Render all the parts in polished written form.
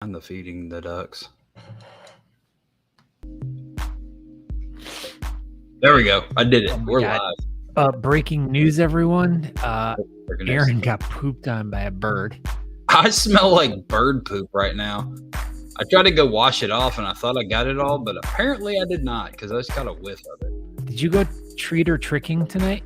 I'm the feeding the ducks. There we go. I did it. We're live. Breaking news, everyone. Freaking Aaron got pooped on by a bird. I smell like bird poop right now. I tried to go wash it off, and I thought I got it all, but apparently I did not because I just got a whiff of it. Did you go treat or tricking tonight?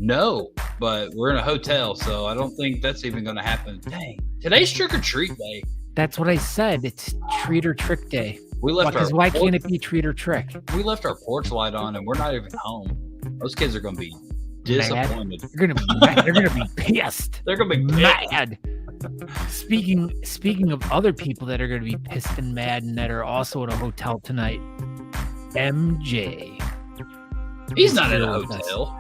No, but we're in a hotel, so I don't think that's even going to happen. Dang. Today's trick or treat day. That's what I said. It's treat or trick day. We left because why can't it be treat or trick? We left our porch light on, and we're not even home. Those kids are going to be disappointed. They're going to be mad. They're going to be pissed. They're going to be mad. Speaking of other people that are going to be pissed and mad and that are also at a hotel tonight, MJ. He's not in a hotel.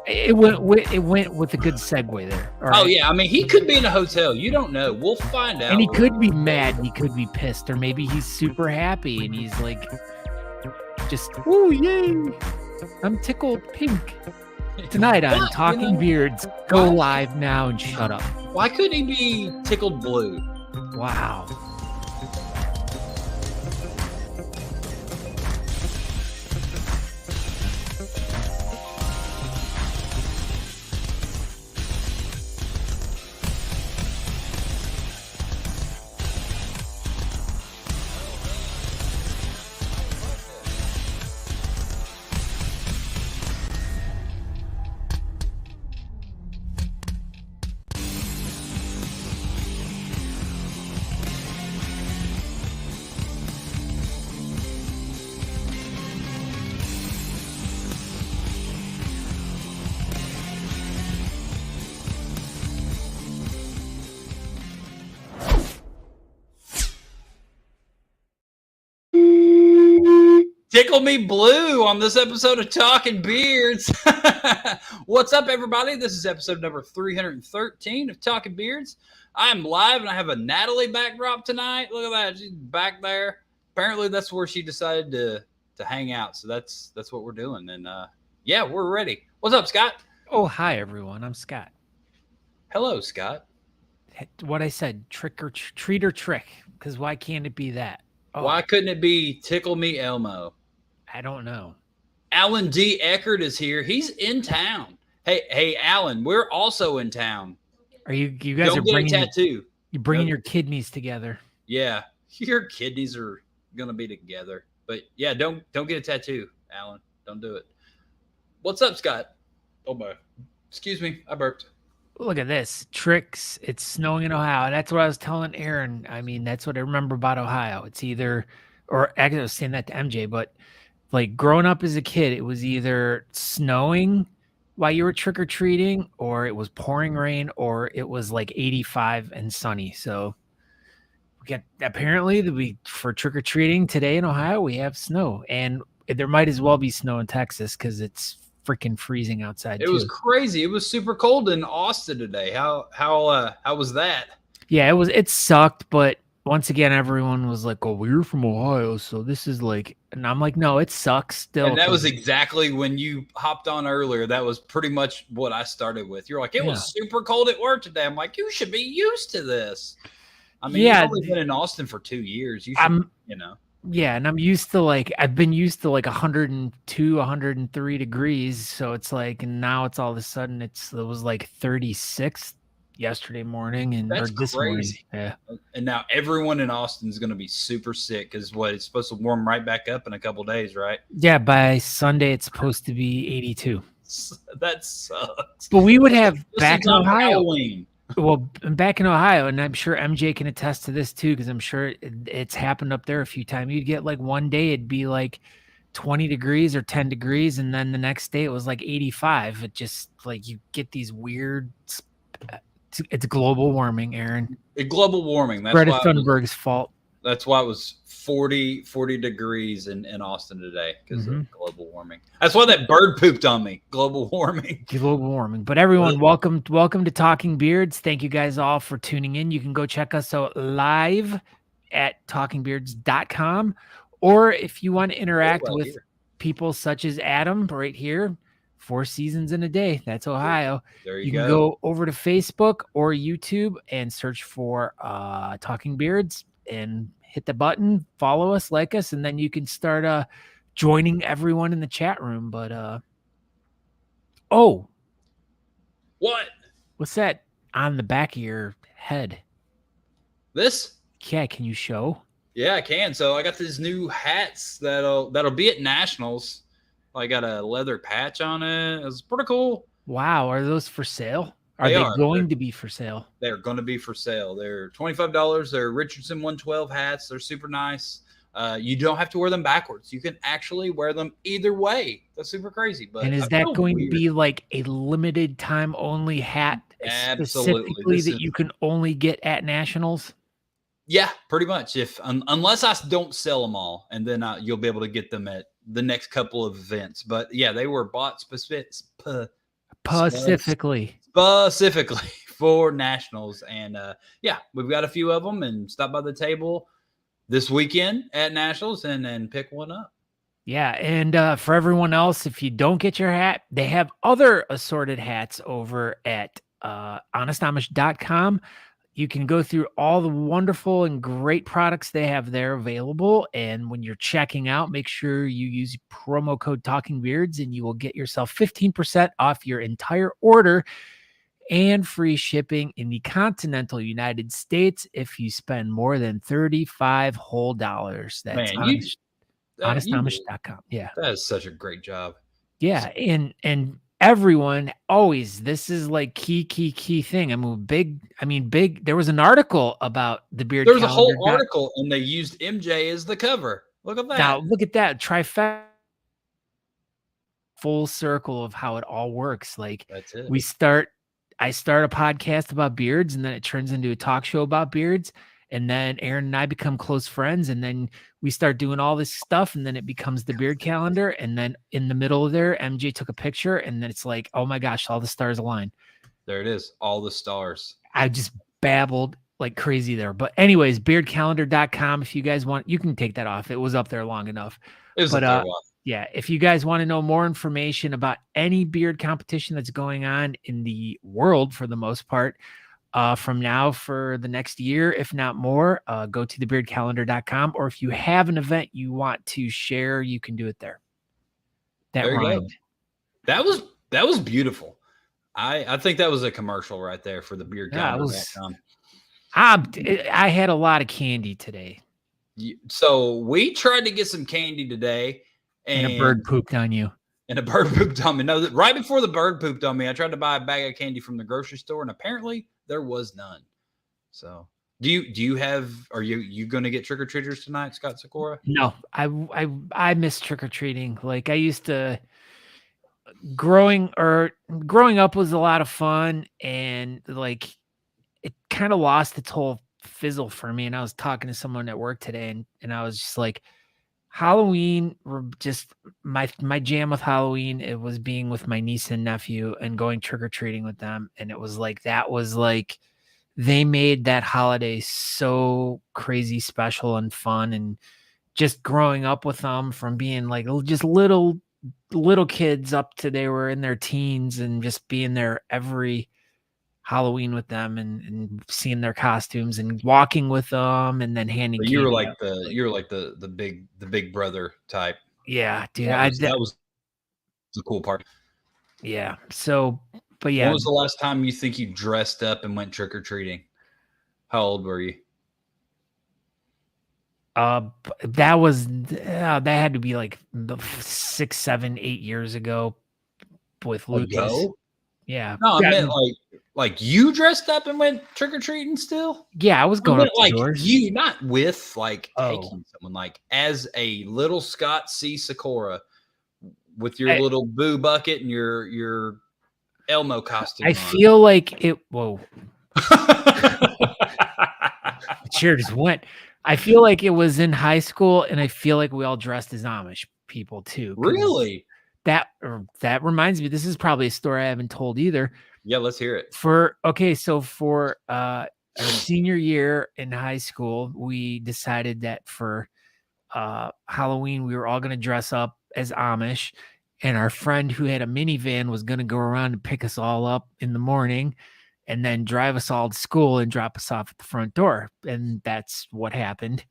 It went with a good segue there. Right. Oh yeah, I mean he could be in a hotel. You don't know. We'll find out. And he could be mad. He could be pissed, or maybe he's super happy and he's like, just oh yay! I'm tickled pink. Tonight on Talking Beards, go live now and shut up. Why couldn't he be tickled blue? Wow. Tickle me blue on this episode of Talking Beards. What's up, everybody? This is episode number 313 of Talking Beards. I'm live, and I have a Natalie backdrop tonight. Look at that. She's back there. Apparently, that's where she decided to hang out, so that's what we're doing. And, yeah, we're ready. What's up, Scott? Oh, hi, everyone. I'm Scott. Hello, Scott. What I said, trick or treat or trick, because why can't it be that? Oh. Why couldn't it be Tickle Me Elmo? I don't know. Alan D. Eckert is here. He's in town. Hey, Alan, we're also in town. Are you guys don't are get bringing a tattoo? You're bringing your kidneys together. Yeah, your kidneys are gonna be together. But yeah, don't get a tattoo, Alan. Don't do it. What's up, Scott? Oh my, excuse me, I burped. Look at this. Tricks. It's snowing in Ohio. That's what I was telling Aaron. I mean, that's what I remember about Ohio. It's either, or actually I was saying that to MJ, but like growing up as a kid, it was either snowing while you were trick-or-treating, or it was pouring rain, or it was like 85 and sunny. So we got, apparently for trick-or-treating today in Ohio, we have snow. And there might as well be snow in Texas because it's freaking freezing outside. It was crazy. It was super cold in Austin today. How was that? Yeah, it sucked, but once again everyone was like, "Oh, we're from Ohio, so this is like," and I'm like, "No, it sucks still." And that was exactly when you hopped on earlier. That was pretty much what I started with. You're like, "It was super cold at work today." I'm like, "You should be used to this." I mean, you've only been in Austin for 2 years. You should, Yeah, and I've been used to like 102, 103 degrees. So it's like, and now it's all of a sudden it was like 36 yesterday morning and this morning. Yeah. And now everyone in Austin is going to be super sick because it's supposed to warm right back up in a couple days, right? Yeah, by Sunday it's supposed to be 82. That sucks. But we would have back in Ohio. Halloween. Well, I'm back in Ohio, and I'm sure MJ can attest to this too, because I'm sure it's happened up there a few times. You'd get like one day it'd be like 20 degrees or 10 degrees, and then the next day it was like 85. It just like you get these weird. It's global warming, Aaron. Global warming. That's Greta Thunberg's fault. That's why it was 40 degrees in Austin today because of global warming. That's why that bird pooped on me. Global warming. Global warming. But everyone, welcome to Talking Beards. Thank you guys all for tuning in. You can go check us out live at talkingbeards.com. Or if you want to interact with people such as Adam right here, 4 seasons in a day. That's Ohio. There You can go over to Facebook or YouTube and search for Talking Beards and hit the button, follow us, like us, and then you can start joining everyone in the chat room. But oh, what? What's that on the back of your head? This? Yeah, can you show? Yeah, I can. So I got these new hats that'll be at Nationals. I got a leather patch on it. It's pretty cool. Wow, are those for sale? Are they going to be for sale? They're going to be for sale. They're $25. They're Richardson 112 hats. They're super nice. You don't have to wear them backwards. You can actually wear them either way. That's super crazy. But and is that going to be like a limited time only hat specifically that you can only get at Nationals? Yeah, pretty much. Unless I don't sell them all, and then you'll be able to get them at the next couple of events. But yeah, they were bought specifically for Nationals, and yeah, we've got a few of them. And stop by the table this weekend at Nationals and pick one up. Yeah, and for everyone else, if you don't get your hat, they have other assorted hats over at honestamish.com. You can go through all the wonderful and great products they have there available. And when you're checking out, make sure you use promo code Talking Beards and you will get yourself 15% off your entire order and free shipping in the continental United States if you spend more than $35 whole. That's honestamish.com. Yeah. That is such a great job. Yeah. And everyone always, this is like key thing. Big. There was an article about the beard. There was a whole article and they used MJ as the cover. Look at that. Now look at that trifecta, full circle of how it all works. Like that's it. I start a podcast about beards and then it turns into a talk show about beards. And then Aaron and I become close friends, and then we start doing all this stuff, and then it becomes the beard calendar. And then in the middle of there, MJ took a picture, and then it's like, oh my gosh, all the stars align. There it is, all the stars. I just babbled like crazy there. But anyways, beardcalendar.com. If you guys want, you can take that off. It was up there long enough. Yeah, if you guys want to know more information about any beard competition that's going on in the world for the most part, from now for the next year, if not more, go to thebeardcalendar.com, or if you have an event you want to share, you can do it there. That rhymed. That was beautiful. I think that was a commercial right there for the beardcalendar.com. I had a lot of candy today. So we tried to get some candy today, and a bird pooped on you. And a bird pooped on me. No, right before the bird pooped on me, I tried to buy a bag of candy from the grocery store, and apparently there was none. So, are you going to get trick or treaters tonight, Scott Sikora? No, I miss trick or treating. Like I used to. Growing up was a lot of fun, and like it kind of lost its whole fizzle for me. And I was talking to someone at work today, and I was just like, Halloween, just my jam with Halloween, it was being with my niece and nephew and going trick-or-treating with them. And it was like, they made that holiday so crazy special and fun. And just growing up with them from being like just little kids up to they were in their teens, and just being there every Halloween with them and seeing their costumes and walking with them and then handing. You were like the big brother type. Yeah, dude. That was the cool part. Yeah. So, but yeah. When was the last time you think you dressed up and went trick or treating? How old were you? That had to be like 6, 7, 8 years ago with Lucas. Yeah. No, I meant like you dressed up and went trick or treating still? Yeah, I was going up to like yours. You, not with like taking someone, like as a little Scott C. Sikora with your little boo bucket and your Elmo costume. I feel like it. Whoa. The chair just went. I feel like it was in high school, and I feel like we all dressed as Amish people too. Really? That reminds me, this is probably a story I haven't told either. Yeah, let's hear it. For our senior year in high school, we decided that for Halloween we were all going to dress up as Amish, and our friend who had a minivan was going to go around and pick us all up in the morning and then drive us all to school and drop us off at the front door. And that's what happened,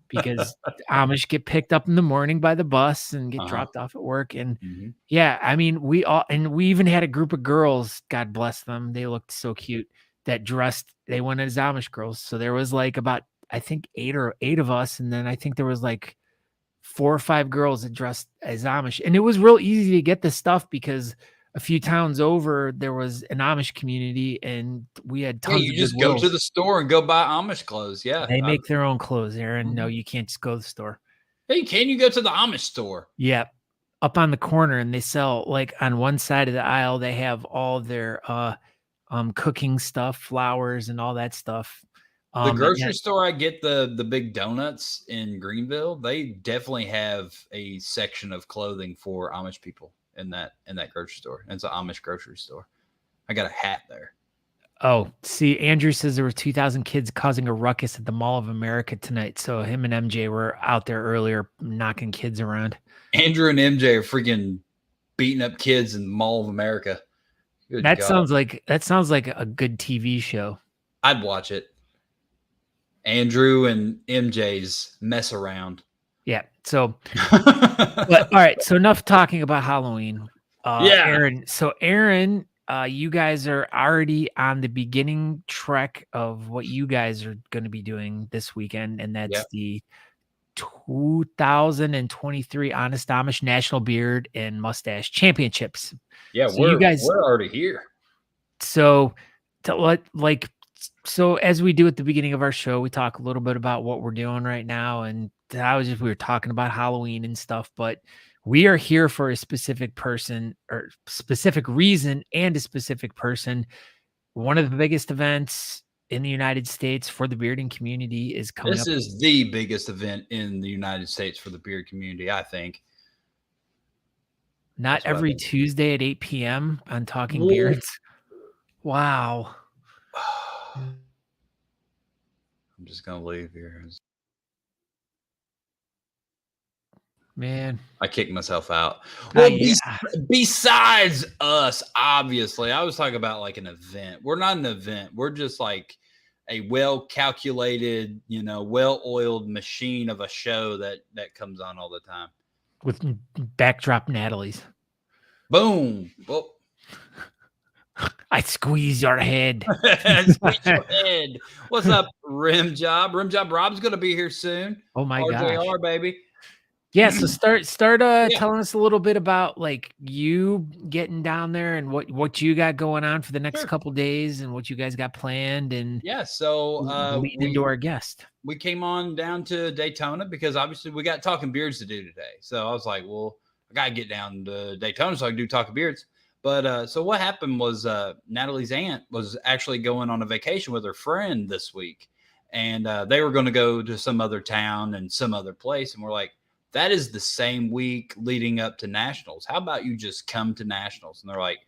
because Amish get picked up in the morning by the bus and get dropped off at work. And yeah, I mean, we even had a group of girls, God bless them, they looked so cute, that they went as Amish girls. So there was like about, I think eight of us, and then I think there was like 4 or 5 girls that dressed as Amish. And it was real easy to get this stuff because a few towns over there was an Amish community, and we had tons of you just go to the store and go buy Amish clothes. Yeah, they make their own clothes, Aaron. No, you can't just go to the store. Hey, can you go to the Amish store? Yeah, up on the corner, and they sell, like, on one side of the aisle they have all their cooking stuff, flowers and all that stuff. The grocery store, I get the big donuts in Greenville. They definitely have a section of clothing for Amish people in that grocery store. It's an Amish grocery store. I got a hat there. Oh, see, Andrew says there were 2,000 kids causing a ruckus at the Mall of America tonight. So him and MJ were out there earlier knocking kids around. Andrew and MJ are freaking beating up kids in the Mall of America. Good God. Sounds like a good TV show. I'd watch it. Andrew and MJ's mess around. Yeah. So, but all right. So enough talking about Halloween. Aaron. So Aaron, you guys are already on the beginning trek of what you guys are going to be doing this weekend, and that's the 2023 Honest Amish National Beard and Mustache Championships. Yeah, so we're already here. So, so as we do at the beginning of our show, we talk a little bit about what we're we were talking about Halloween and stuff, but we are here for a specific person or specific reason and a specific person. One of the biggest events in the United States for the bearding community is coming up. This is the biggest event in the United States for the beard community, I think. Not every Tuesday at 8 p.m. on Talking Beards. Wow. I'm just going to leave here. Man, I kicked myself out. Well, besides us, obviously, I was talking about like an event. We're not an event. We're just like a well-calculated, well-oiled machine of a show that comes on all the time. With backdrop Natalie's. Boom. Well, I squeeze your head. Squeeze your head. What's up, Rim Job? Rim Job Rob's going to be here soon. Oh, my God. RJR, baby. Yeah, so start telling us a little bit about like you getting down there and what you got going on for the next couple days and what you guys got planned. And so lead into our guest. We came on down to Daytona because obviously we got Talking Beards to do today. So I was like, well, I gotta get down to Daytona so I can do Talking Beards. But so what happened was Natalie's aunt was actually going on a vacation with her friend this week, and they were going to go to some other town and some other place, and we're like, that is the same week leading up to Nationals. How about you just come to Nationals? And they're like,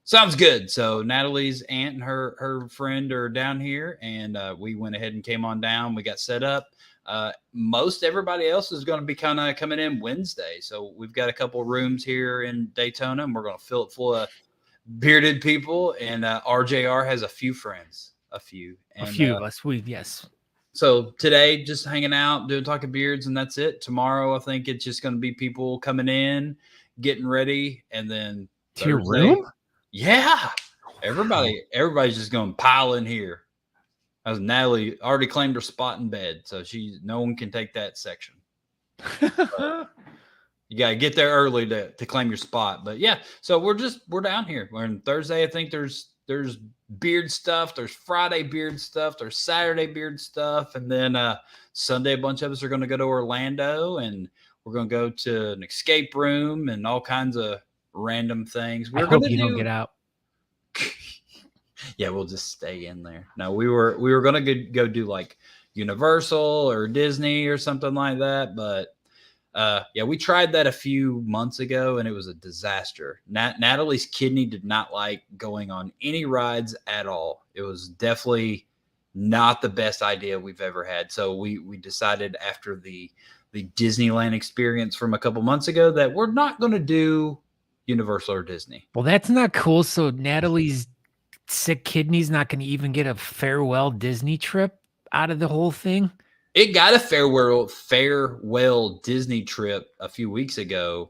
sounds good. So Natalie's aunt and her friend are down here, and we went ahead and came on down. We got set up. Most everybody else is going to be kind of coming in Wednesday. So we've got a couple rooms here in Daytona, and we're going to fill it full of bearded people. And RJR has a few friends, a few of us. Yes. So today, just hanging out, doing Talking Beards, and that's it. Tomorrow, I think it's just going to be people coming in, getting ready, and then to your room. Yeah, everybody's just going to pile in here. As Natalie already claimed her spot in bed, so no one can take that section. You got to get there early to claim your spot. But yeah, so we're down here. We're on Thursday. I think there's beard stuff. There's Friday beard stuff. There's Saturday beard stuff. And then Sunday, a bunch of us are going to go to Orlando, and we're going to go to an escape room and all kinds of random things. I hope you don't get out. Yeah, we'll just stay in there. No, we were going to go do like Universal or Disney or something like that. But we tried that a few months ago, and it was a disaster. Natalie's kidney did not like going on any rides at all. It was definitely not the best idea we've ever had. So we decided after the the Disneyland experience from a couple months ago that we're not going to do Universal or Disney. Well, that's not cool. So Natalie's sick kidney's not going to even get a farewell Disney trip out of the whole thing. It got a farewell Disney trip a few weeks ago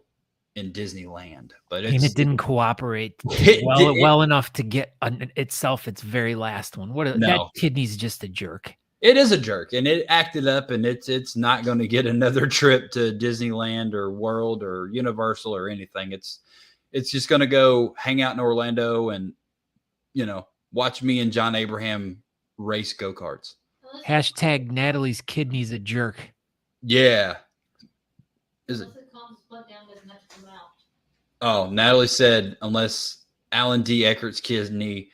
in Disneyland, but it didn't cooperate well enough to get itself its very last one. That kidney's just a jerk. It is a jerk, and it acted up, and it's not going to get another trip to Disneyland or World or Universal or anything. It's just going to go hang out in Orlando and, watch me and John Abraham race go-karts. Hashtag Natalie's kidney's a jerk. Yeah. Is it? Oh, Natalie said unless Alan D. Eckert's kidney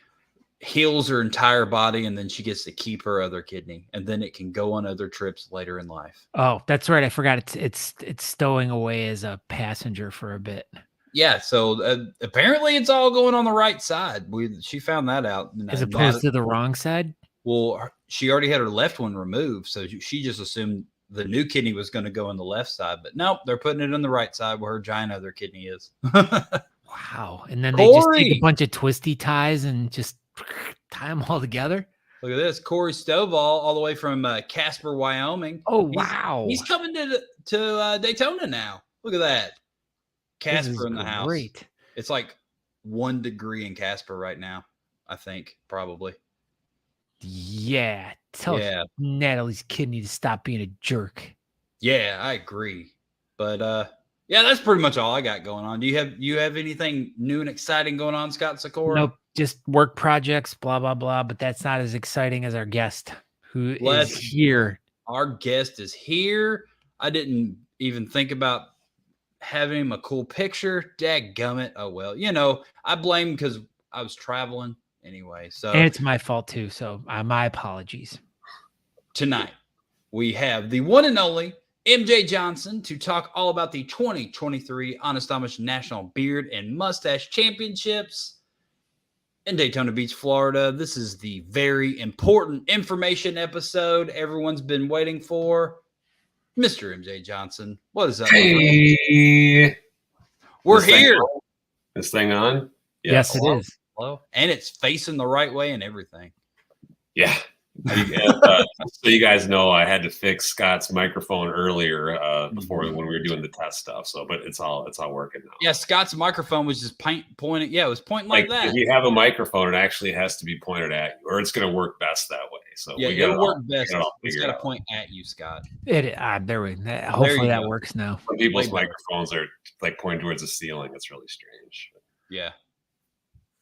heals her entire body, and then she gets to keep her other kidney, and then it can go on other trips later in life. Oh, that's right. I forgot it's stowing away as a passenger for a bit. Yeah, so apparently it's all going on the right side. She found that out. As opposed to the wrong side? Well, she already had her left one removed, so she just assumed the new kidney was going to go on the left side. But nope, they're putting it on the right side where her giant other kidney is. Wow. And then they just take a bunch of twisty ties and just tie them all together. Look at this. Corey Stovall, all the way from Casper, Wyoming. Oh, wow. He's coming to Daytona now. Look at that. Casper in the house. Great. It's like 1 degree in Casper right now, I think, probably. Yeah. Tell Natalie's kidney to stop being a jerk. Yeah, I agree. But yeah, that's pretty much all I got going on. Do you have anything new and exciting going on, Scott Sikora? Nope. Just work projects, blah, blah, blah. But that's not as exciting as our guest who is here. Our guest is here. I didn't even think about having him a cool picture. Dadgummit. Oh, well, I blame him because I was traveling anyway. So, and it's my fault too. So my apologies. Tonight, we have the one and only MJ Johnston to talk all about the 2023 Honest Amish National Beard and Mustache Championships in Daytona Beach, Florida. This is the very important information episode everyone's been waiting for. Mr. MJ Johnston, what is up? Hey, we're here. This thing on? Yes, it is. Hello. And it's facing the right way and everything. Yeah. So you guys know I had to fix Scott's microphone earlier before when we were doing the test stuff. So, but it's all working now. Yeah, Scott's microphone was just pointing. Yeah, it was pointing like that. If you have a microphone, it actually has to be pointed at you, or it's going to work best that way. So yeah, it'll work best. It's got to point at you, Scott. Hopefully that works now. Some people's microphones are like pointing towards the ceiling. It's really strange. Yeah,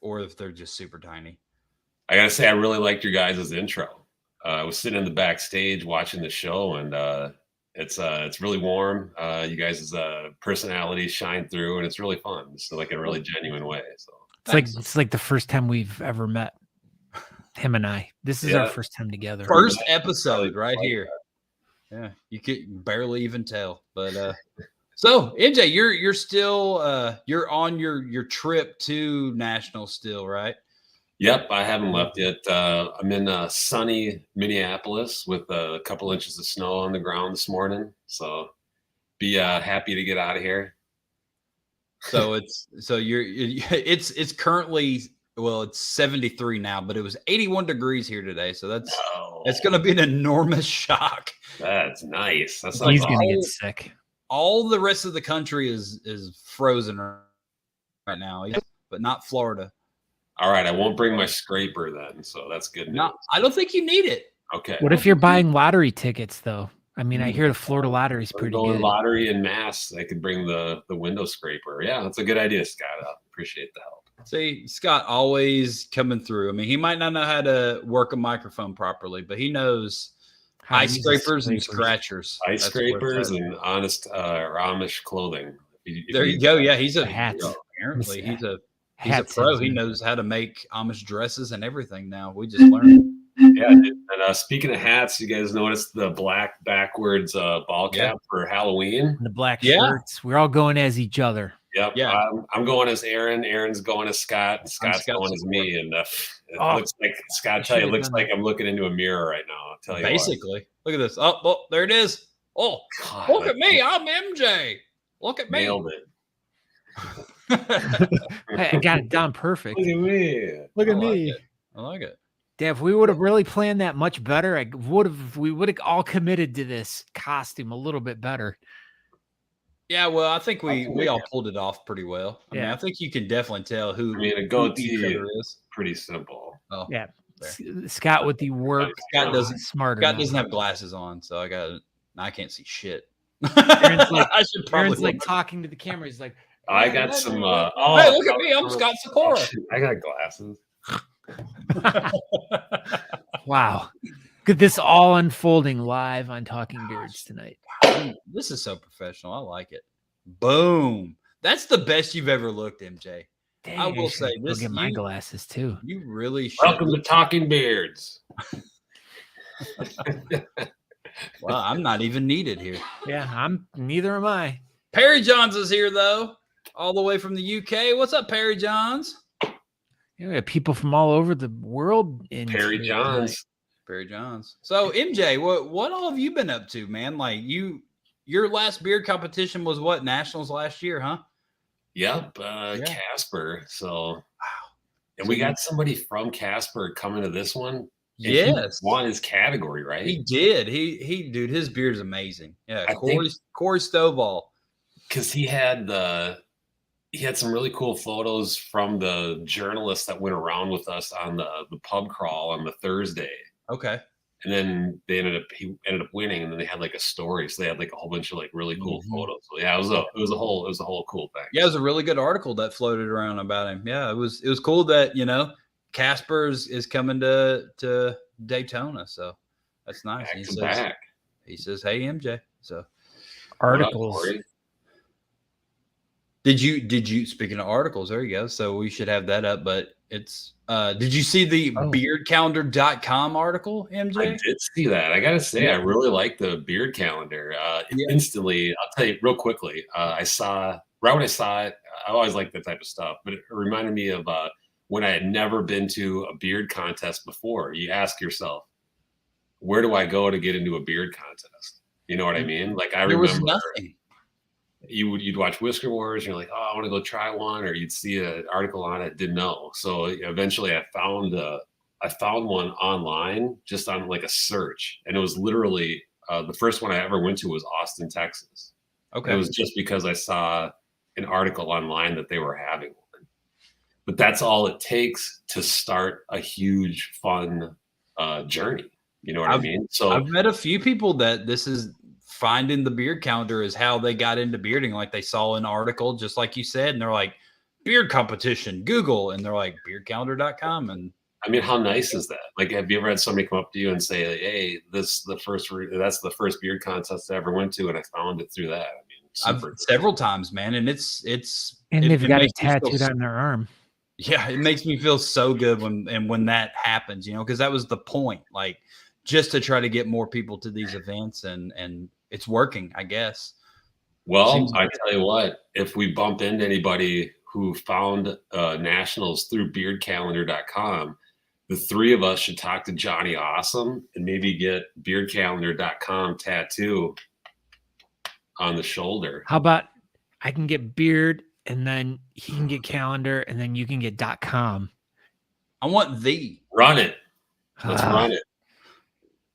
or if they're just super tiny. I gotta say, I really liked your guys' intro. I was sitting in the backstage watching the show, and it's really warm. You guys' personalities shine through, and it's really fun. It's like a really genuine way. So it's like the first time we've ever met. Him and I. This is our first time together. First episode right here. Yeah, you could barely even tell. But so MJ, you're still you're on your trip to National still, right? Yep, I haven't left yet. I'm in sunny Minneapolis with a couple inches of snow on the ground this morning. So be happy to get out of here. So it's currently, well, it's 73 now, but it was 81 degrees here today. So it's going to be an enormous shock. That's nice. He's going to get sick. All the rest of the country is frozen right now, but not Florida. All right, I won't bring my scraper then, so that's good news. No, I don't think you need it. Okay. What if you're buying lottery tickets, though? I mean, I hear the Florida lottery is pretty good. Lottery and mass, I could bring the window scraper. Yeah, that's a good idea, Scott. I appreciate the help. See, Scott always coming through. I mean, he might not know how to work a microphone properly, but he knows ice scrapers and scratchers. Ice scrapers and honest Amish clothing. There you go. Yeah, he's apparently he's a pro. He knows how to make Amish dresses and everything now. We just learned. Yeah. And speaking of hats, you guys noticed the black backwards ball cap for Halloween? The black shirts. We're all going as each other. Yep. Yeah. I'm going as Aaron. Aaron's going as Scott. Scott's going as me. And it looks like, Scott, it looks like I'm looking into a mirror right now. I'll tell you basically. Look at this. Oh, well, there it is. Oh, God, look at me. I'm MJ. Look at me. nailed it. I got it down perfect. Look at me. Look I at like me. it. I like it. Damn, if we would have really planned that much better, we would have all committed to this costume a little bit better. Yeah, well, I think we think all yeah. pulled it off pretty well. I mean, Yeah. I think you can definitely tell who I mean, a who goatee each other is. pretty simple. Oh, Yeah. there. Scott with the work. Scott doesn't smarter. Scott now. doesn't have glasses on, so I can't see shit. Aaron's like, I should probably Aaron's like talking to the camera. He's like, I got some. hey, look at me! I'm Scott Sikora. I got glasses. wow. Look at this all unfolding live on Talking Beards tonight. This is so professional. I like it. Boom. That's the best you've ever looked, MJ. Dang, I will say go this. get my glasses too. You really should. Welcome to Talking Beards. Well, I'm not even needed here. Yeah, neither am I. Perry Johns is here though, all the way from the UK. What's up, Perry Johns? Yeah, we have people from all over the world in Perry here Johns. tonight. Perry Johns. So MJ, what all have you been up to, man? Like your last beard competition was what, nationals last year, huh? Yep, Yeah. Casper. So, Wow. and we got somebody from Casper coming to this one. and Yes. he won his category, right? He did. He dude, his beard's amazing. Yeah, I Corey think- Stovall. Because he had some really cool photos from the journalists that went around with us on the pub crawl on the Thursday. Okay. And then he ended up winning, and then they had like a story. So they had like a whole bunch of like really cool photos. So yeah, it was a whole cool thing. Yeah, it was a really good article that floated around about him. Yeah, it was cool that, Casper is coming to Daytona. So that's nice. Back. He says, "Hey MJ." So Articles. What up, Corey? did you speaking of articles, there you go. So we should have that up, but it's did you see the beardcalendar.com article, MJ? I did see that. I gotta say, I really like the beard calendar. Instantly, I'll tell you real quickly. Right when I saw it, I always like that type of stuff, but it reminded me of when I had never been to a beard contest before. You ask yourself, where do I go to get into a beard contest? You know what I mean? Like I There was remember nothing. you'd watch Whisker Wars and you're like, oh, I want to go try one, or you'd see an article on it, didn't know. So eventually I found one online just on like a search, and it was literally the first one I ever went to was Austin, Texas. Okay. It was just because I saw an article online that they were having one. But that's all it takes to start a huge, fun journey. You know what I mean? So I've met a few people that this is finding the beard calendar is how they got into bearding. Like they saw an article, just like you said, and they're like, beard competition, Google, and they're like beardcalendar.com. And I mean, how nice is that? Like, have you ever had somebody come up to you and say, hey, that's the first beard contest I ever went to, and I found it through that? I mean, several times, man. And they've got it tattooed on their arm. Yeah, it makes me feel so good when that happens, because that was the point, like just to try to get more people to these events, and it's working, I guess. Well, I tell you what, if we bump into anybody who found nationals through beardcalendar.com, the three of us should talk to Johnny Awesome and maybe get beardcalendar.com tattoo on the shoulder. How about I can get beard, and then he can get calendar, and then you can get .com. I want the. Run it. Let's run it.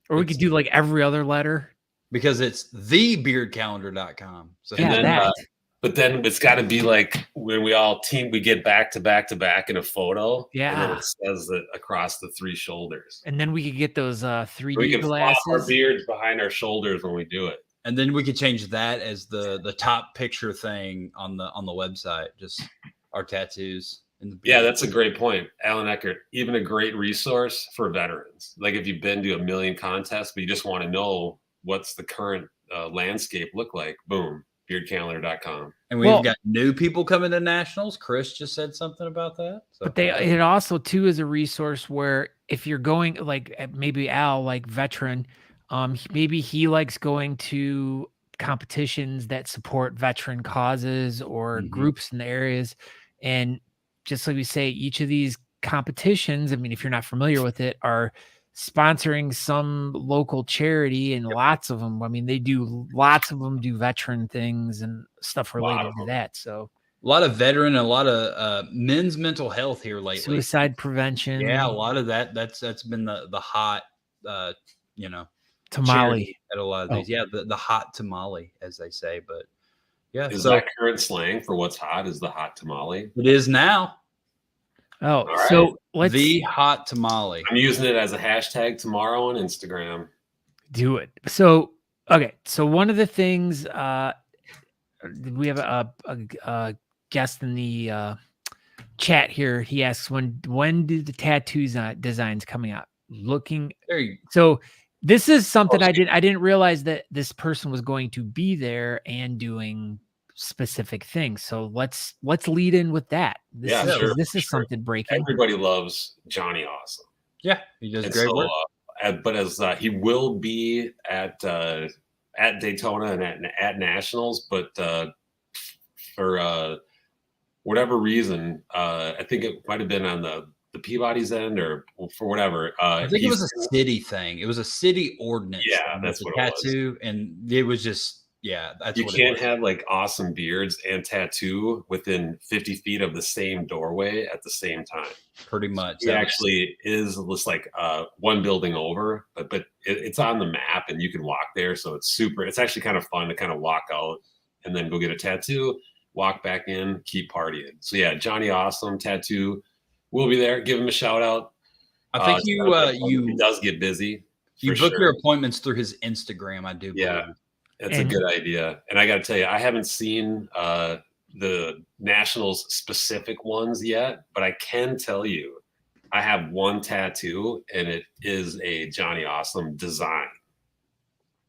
Or we could do like every other letter. Because it's thebeardcalendar.com. So yeah, that. But then it's got to be like when we get back to back in a photo. Yeah. And then it says it across the three shoulders. And then we could get those 3D we can glasses. flop our beards behind our shoulders when we do it. And then we could change that as the top picture thing on the website. Just our tattoos. Yeah, that's a great point. Alan Eckert, even a great resource for veterans. Like if you've been to a million contests, but you just want to know what's the current landscape look like, boom, beardcalendar.com. And we've got new people coming to nationals. Chris just said something about that. So. But it also too is a resource where if you're going, like maybe Al, like veteran, maybe he likes going to competitions that support veteran causes or groups in the areas. And just like we say, each of these competitions, I mean, if you're not familiar with it, are sponsoring some local charity, and lots of them. I mean, lots of them do veteran things and stuff related to that. So a lot of veteran, a lot of men's mental health here lately. Suicide prevention. Yeah, a lot of that. That's been the hot, tamale at a lot of these. Yeah, the hot tamale, as they say. But yeah, is that current slang for what's hot? Is the hot tamale? It is now. Oh, right. So the hot tamale. I'm using it as a hashtag tomorrow on Instagram. Do it. So okay. So one of the things we have a guest in the chat here. He asks when do the tattoo designs coming out? So this is something I didn't realize that this person was going to be there and doing specific things. So let's lead in with that. This is something breaking. Everybody loves Johnny Awesome. Yeah, he does great work. But as he will be at Daytona and at Nationals, but for whatever reason, I think it might have been on the Peabody's end or for whatever. I think it was a city thing. It was a city ordinance. Yeah, that's what tattoo, it was. And it was just. Yeah, that's you can't have like awesome beards and tattoo within 50 feet of the same doorway at the same time. Pretty much. It actually is just like one building over, but it's on the map and you can walk there. So it's actually kind of fun to kind of walk out and then go get a tattoo, walk back in, keep partying. So yeah, Johnny Awesome Tattoo will be there. Give him a shout out. I think he does get busy. You book your appointments through his Instagram, I do. Yeah. Believe. It's a good idea. And I got to tell you, I haven't seen the Nationals specific ones yet, but I can tell you I have one tattoo and it is a Johnny Awesome design.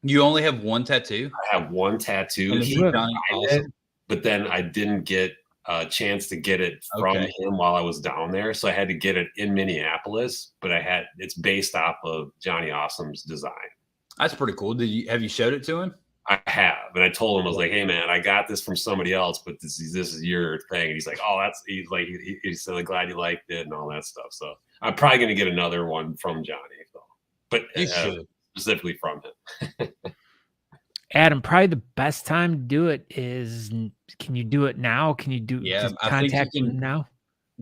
You only have one tattoo? I have one tattoo. But then I didn't get a chance to get it from him while I was down there. So I had to get it in Minneapolis, but it's based off of Johnny Awesome's design. That's pretty cool. Have you showed it to him? I have, and I told him, I was like, "Hey, man, I got this from somebody else, but this is your thing." And he's like, "Oh, he's so glad you liked it and all that stuff." So I'm probably gonna get another one from Johnny, but specifically from him. Adam, probably the best time to do it is. Can you do it now? Can you do? Yeah, contact him now.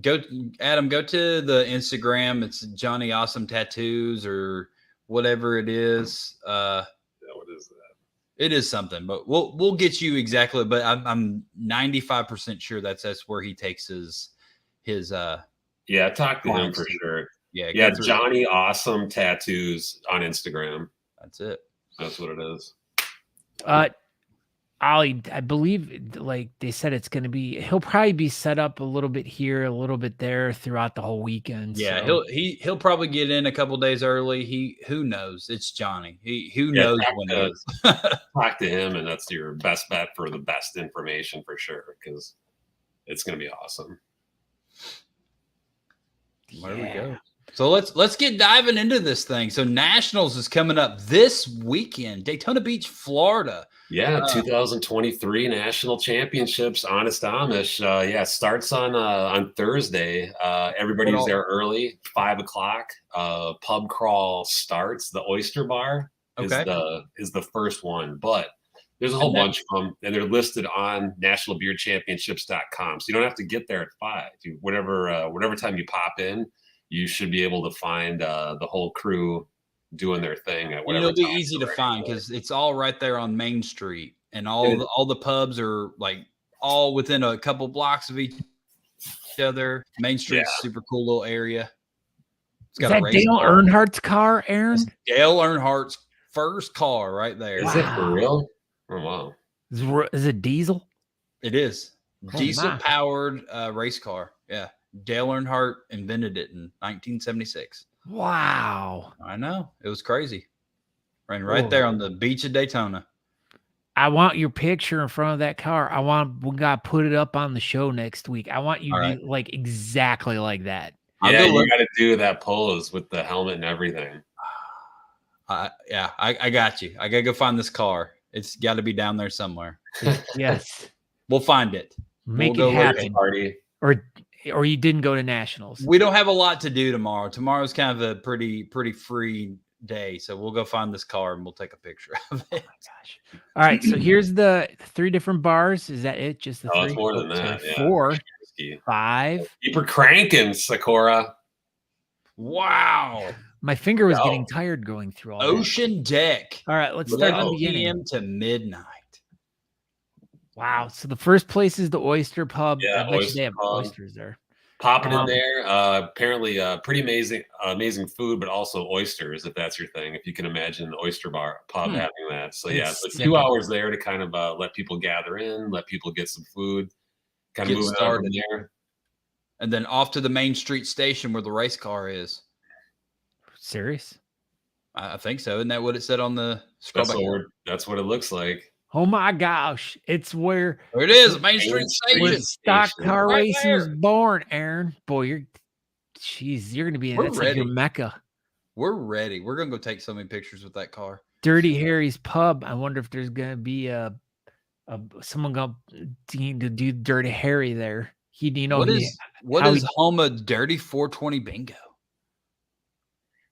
Go to the Instagram. It's Johnny Awesome Tattoos or whatever it is. What is that? It is something, but we'll get you exactly. But I'm 95% sure that's where he takes his. Yeah, talk to him for sure. Yeah, Johnny Awesome Tattoos on Instagram. That's it. That's what it is. Ollie, I believe, like they said, he'll probably be set up a little bit here, a little bit there throughout the whole weekend. Yeah, so. He'll probably get in a couple days early. Who knows? It's Johnny. Who knows when it is. Talk to him, and that's your best bet for the best information for sure, because it's going to be awesome. Where we go. So let's get diving into this thing. So Nationals is coming up this weekend, Daytona Beach, Florida. Yeah, 2023 National Championships, Honest Amish. Starts on Thursday. Everybody's there early, 5:00. Pub crawl starts. The Oyster Bar is the first one, but there's a whole bunch of them, and they're listed on nationalbeardchampionships.com. So you don't have to get there at 5. Whatever time you pop in, you should be able to find the whole crew doing their thing at whatever. It'll be easy to find because it's all right there on Main Street, and all the pubs are like all within a couple blocks of each other. Main Street's super cool little area. It's got a Dale Earnhardt's car, Aaron? It's Dale Earnhardt's first car right there. Is it for real? Oh wow! Is it diesel? It is diesel powered race car. Yeah. Dale Earnhardt invented it in 1976. Wow. I know. It was crazy. Right there on the beach of Daytona. I want your picture in front of that car. We got to put it up on the show next week. I want you to be like exactly like that. Yeah, you got to do that pose with the helmet and everything. I got you. I got to go find this car. It's got to be down there somewhere. Yes. We'll find it. Make it happen. Party. Or or you didn't go to nationals? We don't have a lot to do tomorrow. Tomorrow's kind of a pretty free day, so we'll go find this car and we'll take a picture of it. Oh my gosh! All right, so here's the 3 different bars. Is that it? Just the 3? It's more than that. Sorry, Yeah. 4, 5. Keep her cranking, Sakura. Wow. My finger was getting tired going through all that. Ocean deck. All right, let's start at the 11 beginning. p.m. to midnight. Wow. So the first place is the Oyster Pub. Yeah, I bet you Oyster they have Pub. oysters there. Popping in there. Apparently, pretty amazing food, but also oysters, if that's your thing. If you can imagine the oyster bar pub having that. So yeah, so 2 hours there to kind of let people gather in, let people get some food, kind of move started there. And then off to the Main Street station where the race car is. Serious? I think so. Isn't that what it said on the scroll? That's what it looks like. Oh my gosh. It's where There it is, Main Street where Station. stock car Right racing was there. born, Aaron. Boy, you're gonna be in We're that's like your ready. mecca. We're ready. We're gonna go take so many pictures with that car. Dirty Harry's Pub. I wonder if there's gonna be someone going to do Dirty Harry there. What is home of Dirty 420 Bingo?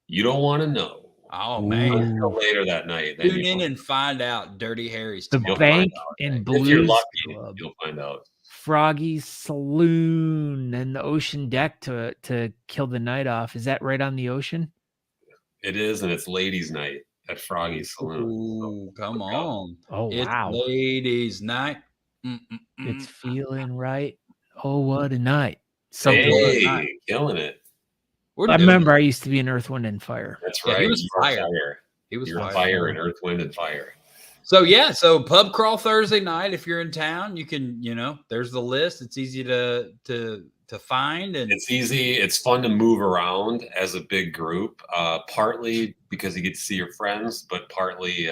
You don't want to know. Oh man. Until later that night. Then Tune in and find out. Dirty Harry's the tomorrow. Bank and Blues if you're lucky, Club. you'll find out. Froggy's Saloon and the Ocean Deck to kill the night off. Is that right on the ocean? It is, and it's ladies' night at Froggy's Saloon. Ooh, come on. Oh, It's wow. ladies' night. It's feeling right. Oh, what a night. Hey, killing it. I remember I used to be in Earth, Wind, and Fire. That's right. He was fire. He was fire in Earth, Wind, and Fire. So pub crawl Thursday night. If you're in town, you can, there's the list. It's easy to find, and it's easy. It's fun to move around as a big group. Partly because you get to see your friends, but partly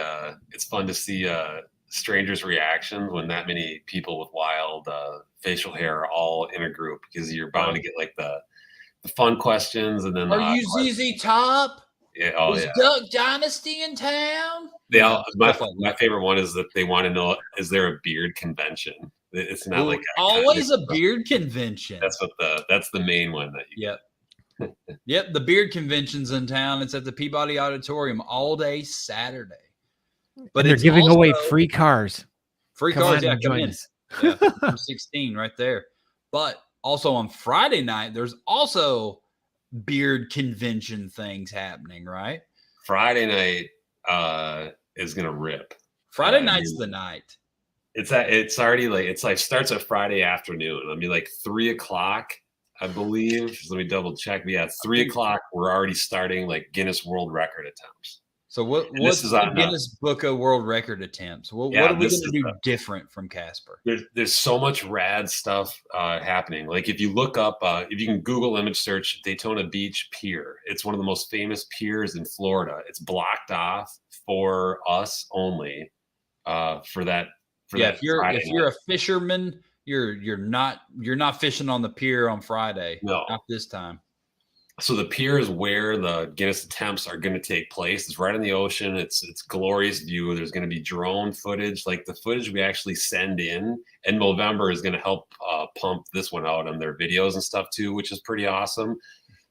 it's fun to see strangers' reactions when that many people with wild facial hair are all in a group, because you're bound to get like the fun questions, and then are you ZZ Top? Yeah, is Duck Dynasty in town? My favorite one is that they want to know, is there a beard convention? It's not like always a beard convention. That's the main one that you Yep, the beard convention's in town. It's at the Peabody Auditorium all day Saturday. But they're giving away free cars. Free cars, come in. Yeah, 16 right there. But also on Friday night, there's also beard convention things happening, right? Friday night is gonna rip. Friday night's the night. It's already like starts at Friday afternoon. I mean, like 3:00, I believe. Let me double check. But yeah, 3:00. We're already starting like Guinness World Record attempts. So what's the Guinness Book of World Record attempts? What are we going to do different from Casper? There's so much rad stuff happening. Like if you look up, if you can Google image search Daytona Beach Pier, it's one of the most famous piers in Florida. It's blocked off for us only for that. If you're a fisherman, you're not fishing on the pier on Friday. No, not this time. So the pier is where the Guinness attempts are going to take place. It's right in the ocean. It's glorious view. There's going to be drone footage, like the footage we actually send in. And Movember is going to help pump this one out on their videos and stuff too, which is pretty awesome.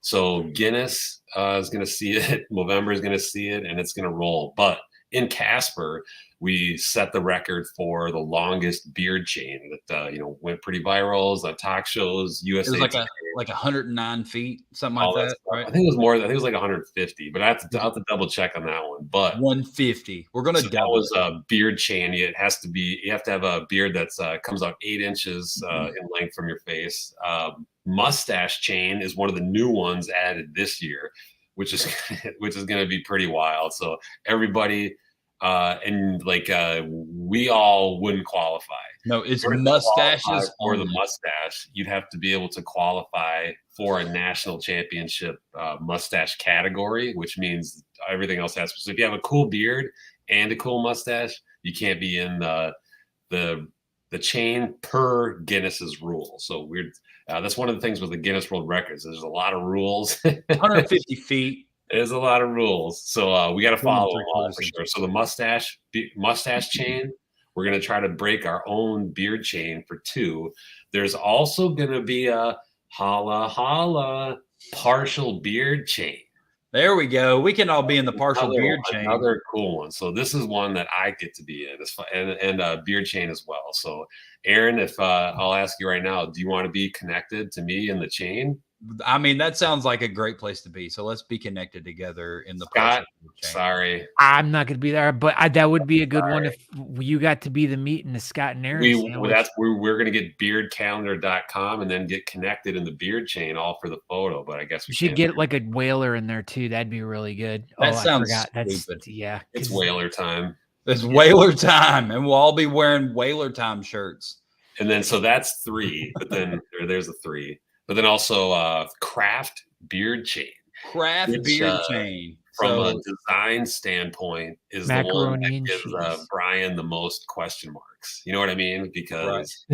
So Guinness is going to see it. Movember is going to see it, and it's going to roll. But in Casper, we set the record for the longest beard chain that went pretty viral on talk shows. USA. It was like 109 feet, something like that, right? I think it was more. I think it was like 150, but I have to double check on that one. But 150. We're gonna. That was a beard chain. You have to have a beard that's comes out 8 inches in length from your face. Mustache chain is one of the new ones added this year, which is going to be pretty wild. So everybody. We all wouldn't qualify. No, it's mustaches for the mustache. You'd have to be able to qualify for a national championship mustache category, which means everything else has. So if you have a cool beard and a cool mustache, you can't be in the chain per Guinness's rule. So weird. That's one of the things with the Guinness World Records. There's a lot of rules. 150 feet. There's a lot of rules, so we got to follow them all for sure. So the mustache chain, we're going to try to break our own beard chain for 2. There's also going to be Holla, holla. Partial beard chain. There we go. We can all be in the partial beard chain. Another cool one. So this is one that I get to be in, and beard chain as well. So Aaron, if I'll ask you right now, do you want to be connected to me in the chain? I mean, that sounds like a great place to be. So let's be connected together in the Scott, chain. sorry. I'm not going to be there, but that would be a good one if you got to be the meat and the Scott and Aaron sandwich. That's where we're going to get beardcalendar.com and then get connected in the beard chain all for the photo. But I guess we should get like a whaler in there too. That'd be really good. That sounds I forgot. stupid. Yeah. It's whaler time. It's whaler time. And we'll all be wearing whaler time shirts. And then, so that's 3, but then there's a 3. But then also craft beard chain. Beard chain. From a design standpoint is the one that gives Brian the most question marks. You know what I mean? Because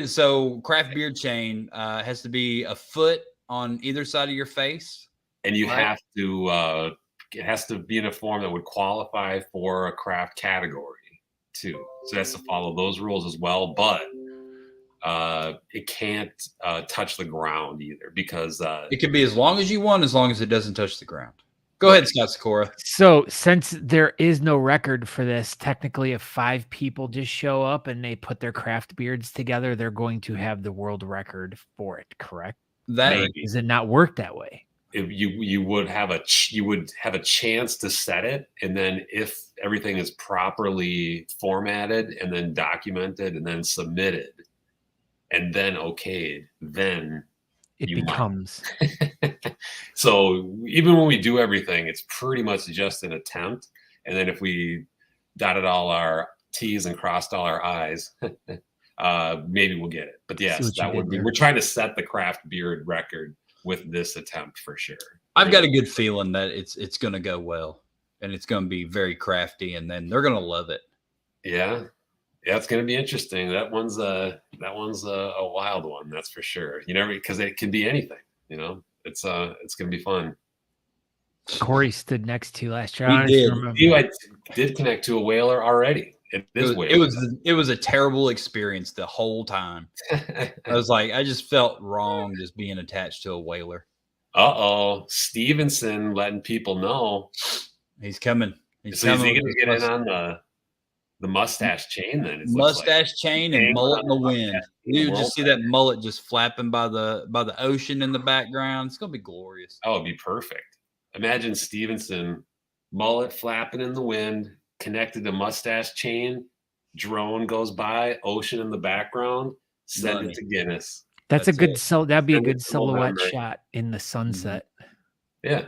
so craft beard chain has to be a foot on either side of your face. And you have to it has to be in a form that would qualify for a craft category too. So it has to follow those rules as well. But it can't touch the ground either, because it can be as long as you want, as long as it doesn't touch the ground. Go ahead, Scott Sikora. So since there is no record for this, technically if 5 people just show up and they put their craft beards together, they're going to have the world record for it, correct? Does it not work that way? If you would have a chance to set it, and then if everything is properly formatted and then documented and then submitted and then okayed, then it becomes. So even when we do everything, it's pretty much just an attempt. And then if we dotted all our T's and crossed all our I's, maybe we'll get it. But yes, we're trying to set the craft beard record with this attempt for sure. I've got a good feeling that it's going to go well, and it's going to be very crafty, and then they're going to love it. Yeah, it's going to be interesting. That one's a wild one, that's for sure. You know, because it can be anything. You know, it's going to be fun. Corey stood next to you last year. I did connect to a whaler already. It was a terrible experience the whole time. I was like, I just felt wrong just being attached to a whaler. Stevenson letting people know he's coming. Is he going to get in on the mustache chain then? Mustache chain and mullet in the wind. You just see that mullet just flapping by the ocean in the background. It's gonna be glorious. Oh, it'd be perfect. Imagine Stevenson, mullet flapping in the wind, connected to mustache chain, drone goes by, ocean in the background, send it to Guinness. That'd be a good silhouette shot in the sunset. Yeah.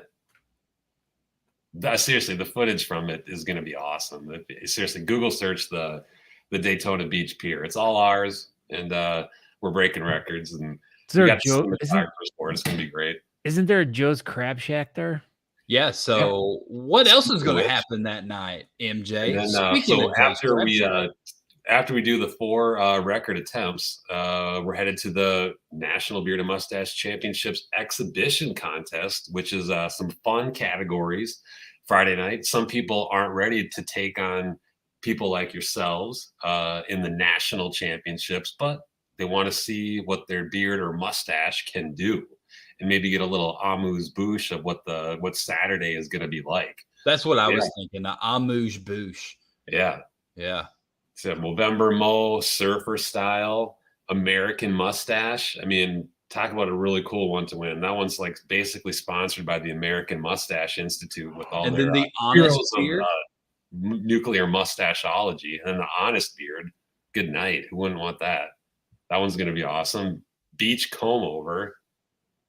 Seriously, the footage from it is going to be awesome. Seriously, Google search the Daytona Beach Pier. It's all ours, and we're breaking records. And it's going to be great. Isn't there a Joe's Crab Shack there? Yeah. So what else is going to happen that night, MJ? Then, after we do the 4 record attempts, we're headed to the National Beard and Mustache Championships exhibition contest, which is some fun categories. Friday night, some people aren't ready to take on people like yourselves in the national championships, but they want to see what their beard or mustache can do, and maybe get a little amuse-bouche of what Saturday is going to be like. That's what I was thinking. An amuse-bouche. Yeah. So Movember Mo, surfer style, American mustache. I mean, talk about a really cool one to win. That one's like basically sponsored by the American Mustache Institute with all their the Honest Beard, nuclear mustacheology, and then the Honest Beard. Good night. Who wouldn't want that? That one's going to be awesome. Beach comb over,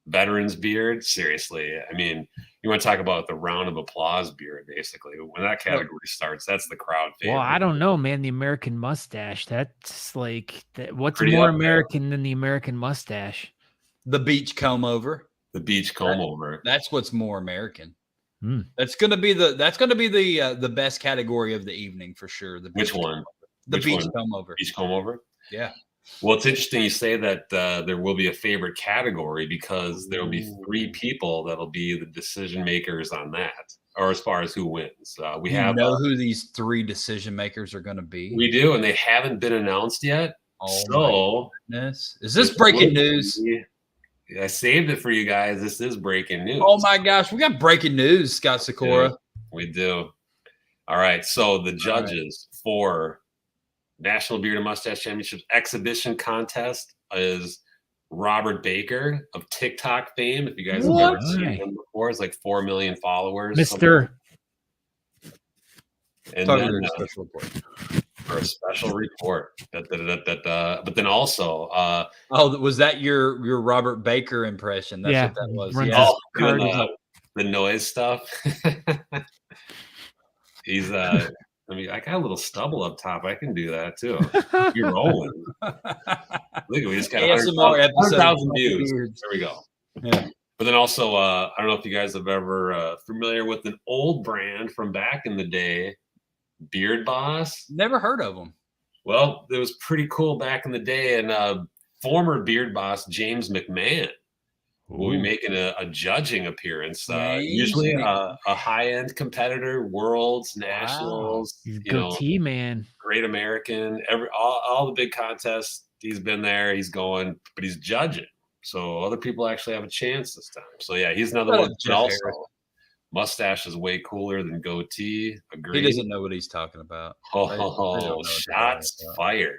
veterans beard. Seriously, I mean, you want to talk about the round of applause beard? Basically, when that category starts, that's the crowd favorite. Well, I don't know, man. The American mustache. That's like what's pretty more American than the American mustache? The beach comb over. The beach comb over. That's what's more American. That's going to be the best category of the evening for sure. Which one? The beach comb over. Beach comb over. Yeah. Well, it's interesting you say that there will be a favorite category, because there will be 3 people that will be the decision makers on that, or as far as who wins. We know who these 3 decision makers are going to be. We do, and they haven't been announced yet. Oh So, my goodness. Is this breaking news? I saved it for you guys. This is breaking news. Oh my gosh, we got breaking news, Scott Sikora. We do. All right. So the judges for National Beard and Mustache Championships exhibition contest is Robert Baker of TikTok fame. If you guys have ever seen him before, it's like 4 million followers. Mr. And then for a special report. But then also, was that your Robert Baker impression? That's what that was. Yeah. Doing the noise stuff. He's I got a little stubble up top. I can do that too. You're rolling. Look, we just got 100,000 views. There we go. Yeah. But then also, I don't know if you guys have ever familiar with an old brand from back in the day, Beard Boss. Never heard of them. Well, it was pretty cool back in the day, and former Beard Boss James McMahon will be making a judging appearance. Usually a high-end competitor, Worlds, Nationals, goatee man, Great American, all the big contests. He's been there. He's going, but he's judging. So other people actually have a chance this time. So yeah, he's another one. Also, mustache is way cooler than goatee. Agreed. He doesn't know what he's talking about. Oh, shots fired.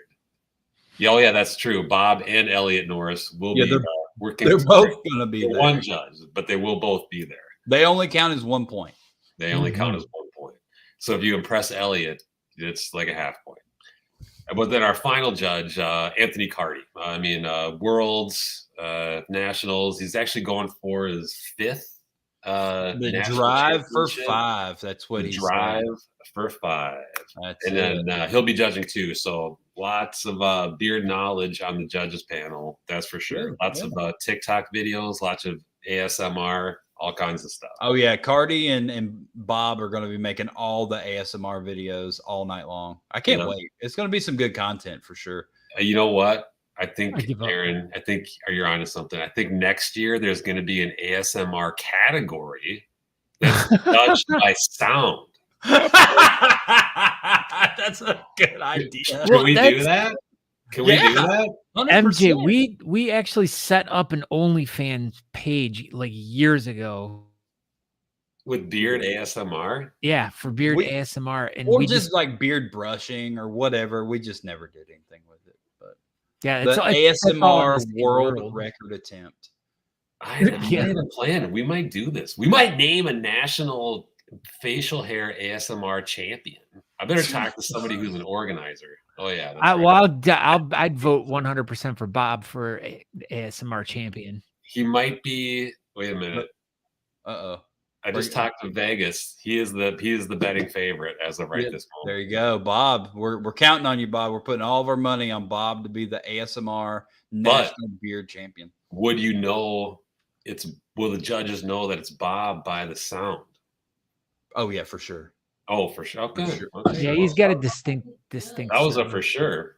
Yeah, oh yeah, that's true. Bob and Elliot Norris will be working. They're both going to be there. One judge, but they will both be there. They only count as 1 point. They only count as 1 point. So if you impress Elliot, it's like a half point. But then our final judge, Anthony Carty. Worlds, Nationals. He's actually going for his 5th. The drive for 5. That's what he's drive saying. For 5. That's and then he'll be judging too. So lots of beard knowledge on the judges panel. That's for sure. Lots of TikTok videos, lots of ASMR, all kinds of stuff. Oh yeah, Cardi and Bob are going to be making all the ASMR videos all night long. I can't wait. It's going to be some good content for sure. You know what? I think, Aaron, you're onto something. I think next year there's going to be an ASMR category that's judged by sound. That's a good idea. Can we do that? Can we do that? 100%. MJ, we actually set up an OnlyFans page like years ago. With beard ASMR? Yeah, for beard ASMR. And we just like beard brushing or whatever. We just never did anything with it. But yeah, it's ASMR world record attempt. I haven't planned. We might do this. We might name a national facial hair ASMR champion. I better talk to somebody who's an organizer. Oh yeah. I'd vote 100% for Bob for ASMR champion. He might be. Wait a minute. I just talked to Vegas. He is the betting favorite as of this moment. There you go, Bob. We're counting on you, Bob. We're putting all of our money on Bob to be the ASMR national beard champion. Would you know will the judges know that it's Bob by the sound? Oh yeah, for sure. Oh, for sure. Okay. For sure. Okay. Yeah, he's got a distinct. That was a for sure.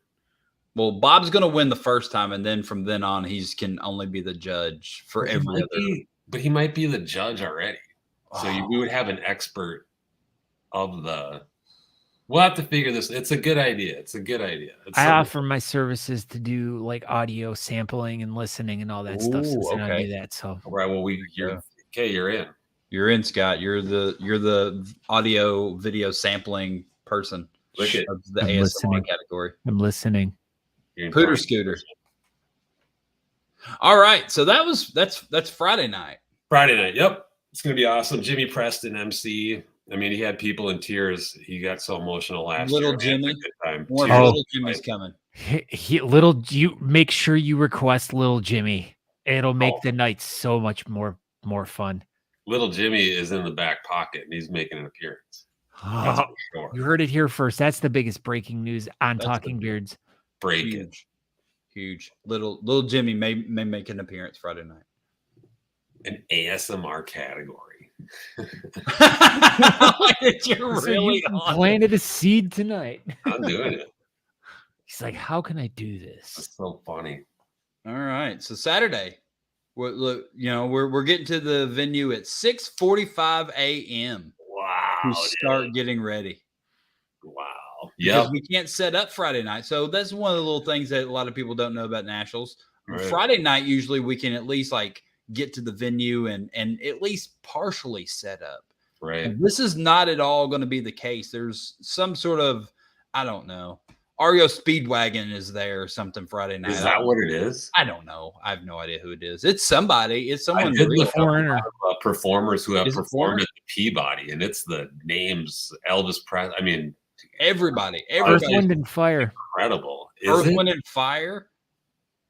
Well, Bob's going to win the first time, and then from then on, he can only be the judge for every other. But he might be the judge already. So we would have an expert of the. We'll have to figure this. It's a good idea. I offer my services to do like audio sampling and listening and all that stuff. Since I don't do that, so all right. Well, you're in. You're in, Scott. You're the audio video sampling person. Look at the ASMR category. I'm listening. Pooter Scooter. All right, so that's Friday night. Friday night. Yep, it's gonna be awesome. Jimmy Preston, MC. I mean, he had people in tears. He got so emotional last year. Little Jimmy. Little Jimmy's coming. You make sure you request Little Jimmy. It'll make the night so much more fun. Little Jimmy is in the back pocket and he's making an appearance. Oh, sure. You heard it here first. That's the biggest breaking news on Talking Beards. Huge. Little Jimmy may make an appearance Friday night. An ASMR category. You're really planted a seed tonight. I'm doing it. He's like, how can I do this? That's so funny. All right. So Saturday, we're getting to the venue at 6:45 a.m. Wow. To start getting ready. Wow. because we can't set up Friday night. So that's one of the little things that a lot of people don't know about nationals. Right. Friday night, usually we can at least like get to the venue and at least partially set up. Right. And this is not at all going to be the case. There's some sort of, I don't know, REO Speedwagon is there or something Friday night. Is that what it is? I don't know. I have no idea who it is. It's somebody. It's someone. I did look up performers who have performed at the Peabody, and it's the names Elvis Presley. I mean, everybody. Earth, Wind, and Fire. Incredible. Earth, Wind, and Fire.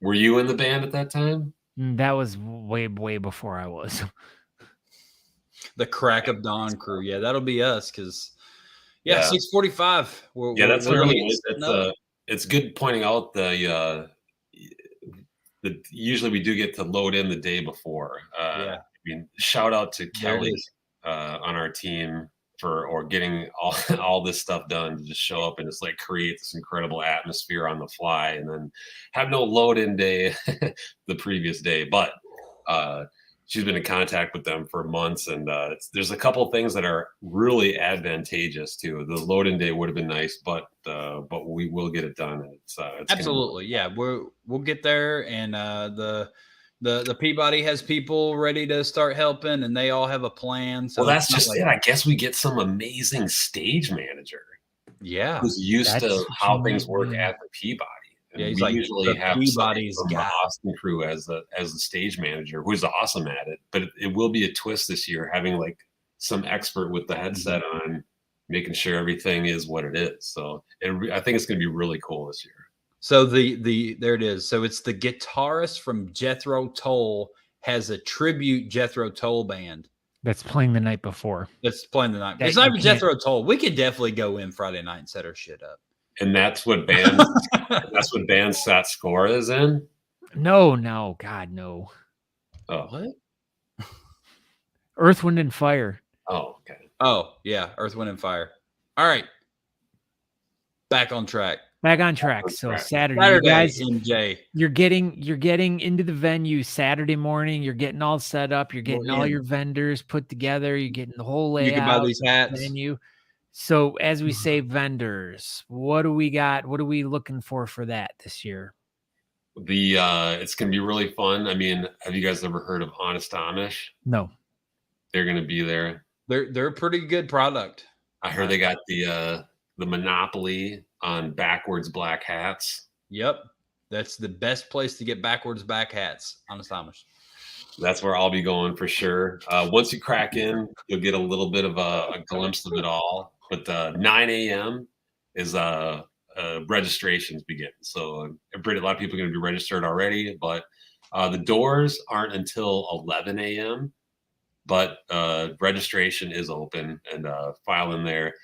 Were you in the band at that time? That was way before I was. The Crack of Dawn crew. Yeah, that'll be us because. Yeah, 6:45. That's really nice. It's good pointing out the usually we do get to load in the day before. I mean, shout out to Kelly on our team for getting all this stuff done to just show up and just like create this incredible atmosphere on the fly, and then have no load in day the previous day, but. She's been in contact with them for months, and there's a couple of things that are really advantageous too. The load-in day would have been nice, but we will get it done. It's absolutely, we'll get there, and the Peabody has people ready to start helping, and they all have a plan. So that's just it. I guess we get some amazing stage manager, who's used to how things work at the Peabody. And he's we usually have somebody from the Austin crew as the stage manager, who's awesome at it. But it will be a twist this year, having like some expert with the headset on, making sure everything is what it is. So I think it's going to be really cool this year. So there it is. So it's the guitarist from Jethro Tull has a tribute Jethro Tull band that's playing the night before. It's not even Jethro Tull. We could definitely go in Friday night and set our shit up. And that's what band Sat Score is in? No, God, no. Oh. What? Earth, Wind, and Fire. Oh, okay. Oh, yeah, Earth, Wind, and Fire. All right. Back on track. So Saturday, you guys, MJ. You're getting into the venue Saturday morning. You're getting all set up. You're getting all your vendors put together. You're getting the whole layout. You can buy these hats. Venue. So as we say, vendors, what do we got? What are we looking for that this year? It's going to be really fun. I mean, have you guys ever heard of Honest Amish? No. They're going to be there. They're a pretty good product. I heard they got the monopoly on backwards black hats. Yep. That's the best place to get backwards black hats, Honest Amish. That's where I'll be going for sure. Once you crack in, you'll get a little bit of a glimpse of it all. But 9 a.m. is registrations begin. So a lot of people are going to be registered already, but the doors aren't until 11 a.m. But registration is open, and file in there.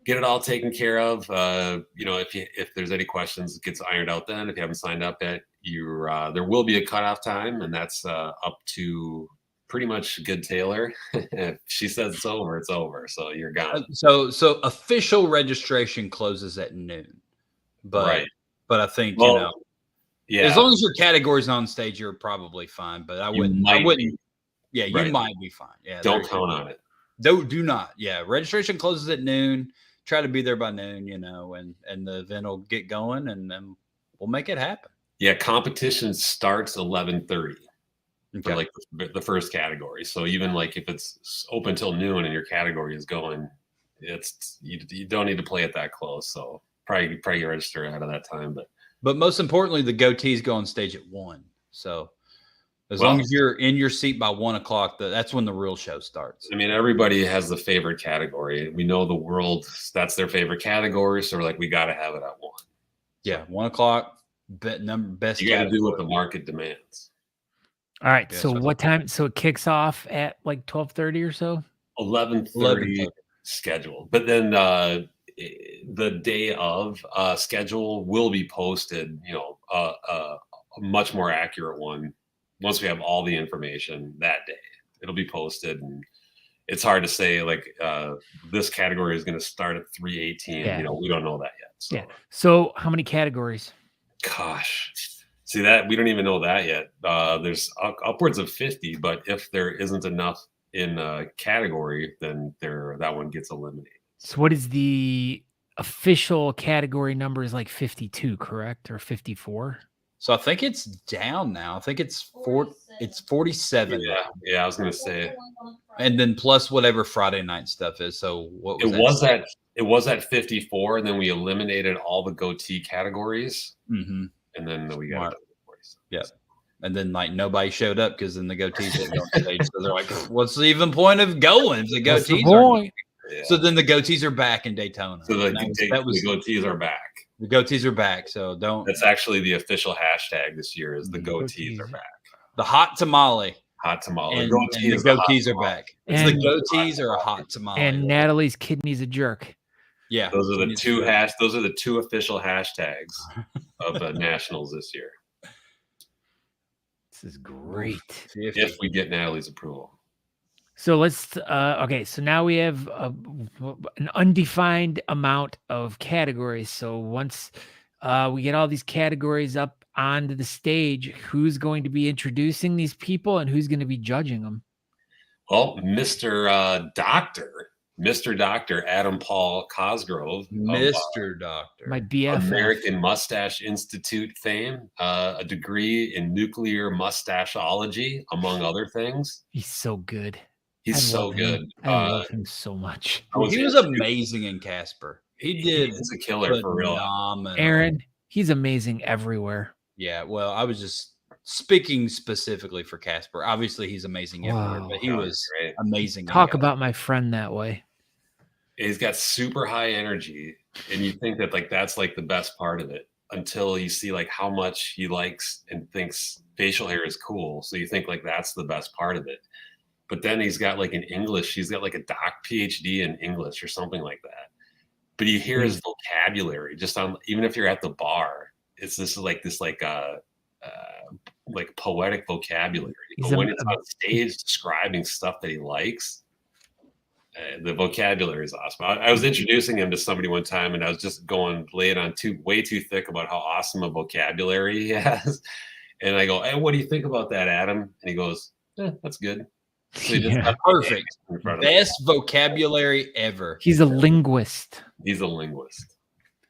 Get it all taken care of. If there's any questions, it gets ironed out then. If you haven't signed up yet, there will be a cutoff time, and that's up to pretty much Good Taylor. If she says it's over, it's over. So you're gone. So official registration closes at noon. But I think as long as your category's on stage, you're probably fine. But I wouldn't. Yeah, you might be fine. Yeah, don't count on it. Do not. Yeah, registration closes at noon. Try to be there by noon, and the event will get going, and then we'll make it happen. Yeah, competition starts 11:30 for like the first category. So even like if it's open till noon and your category is going, you don't need to play it that close. So probably register ahead of that time. But most importantly, the goatees go on stage at 1. So as long as you're in your seat by 1 o'clock, that's when the real show starts. I mean, everybody has the favorite category. We know the world, that's their favorite category. So we're like, we got to have it at 1. Yeah, 1 o'clock. Best. You got to do what the market demands. All right. So what time? So it kicks off at like 12:30 or so. 11:30 scheduled, but then the day of schedule will be posted. A much more accurate one once we have all the information that day. It'll be posted, and it's hard to say like this category is going to start at 3:18. Yeah. We don't know that yet. So. Yeah. So how many categories? Gosh, see that we don't even know that yet. There's upwards of 50, but if there isn't enough in a category, then that one gets eliminated. So what is the official category number is like 52, correct? Or 54? So I think it's down now. I think it's 47. Yeah, I was gonna say. And then plus whatever Friday night stuff is. So what was it was at 54, and then we eliminated all the goatee categories. Mm-hmm. And then we got 47. Yep. And then like nobody showed up because then the goatees didn't go on stage. So they're like, what's the even point of going? The goatees are So then the goatees are back in Daytona. So the goatees are back. The goatees are back. So don't. That's actually the official hashtag this year is the goatees are back. The hot tamale. Hot tamale. And the goatees are back. It's the goatees are a hot tamale. And Natalie's kidney's a jerk. Yeah. Those are the two official hashtags of the nationals this year. This is great. If we get Natalie's approval. So let's okay. So now we have an undefined amount of categories. So once we get all these categories up onto the stage, who's going to be introducing these people and who's going to be judging them? Well, Mr. Doctor Adam Paul Cosgrove, Mr. Doctor, my BFF, American Mustache Institute fame, a degree in nuclear mustacheology, among other things. He's so good. He's so good. I love him so much. He was amazing in Casper. He did. He's a killer for real. Aaron, he's amazing everywhere. Yeah. Well, I was just speaking specifically for Casper. Obviously, he's amazing everywhere, but he was amazing. Talk about my friend that way. He's got super high energy, and you think that like that's like the best part of it until you see like how much he likes and thinks facial hair is cool. So you think like that's the best part of it. But then he's got like he's got like a PhD in English or something like that. But you hear his vocabulary just on, even if you're at the bar, it's like poetic vocabulary. But when it's on stage describing stuff that he likes, the vocabulary is awesome. I was introducing him to somebody one time, and I was just laying on way too thick about how awesome a vocabulary he has. And I go, "Hey, what do you think about that, Adam?" And he goes, "That's good." So perfect. Best vocabulary ever. He's a linguist. He's a linguist.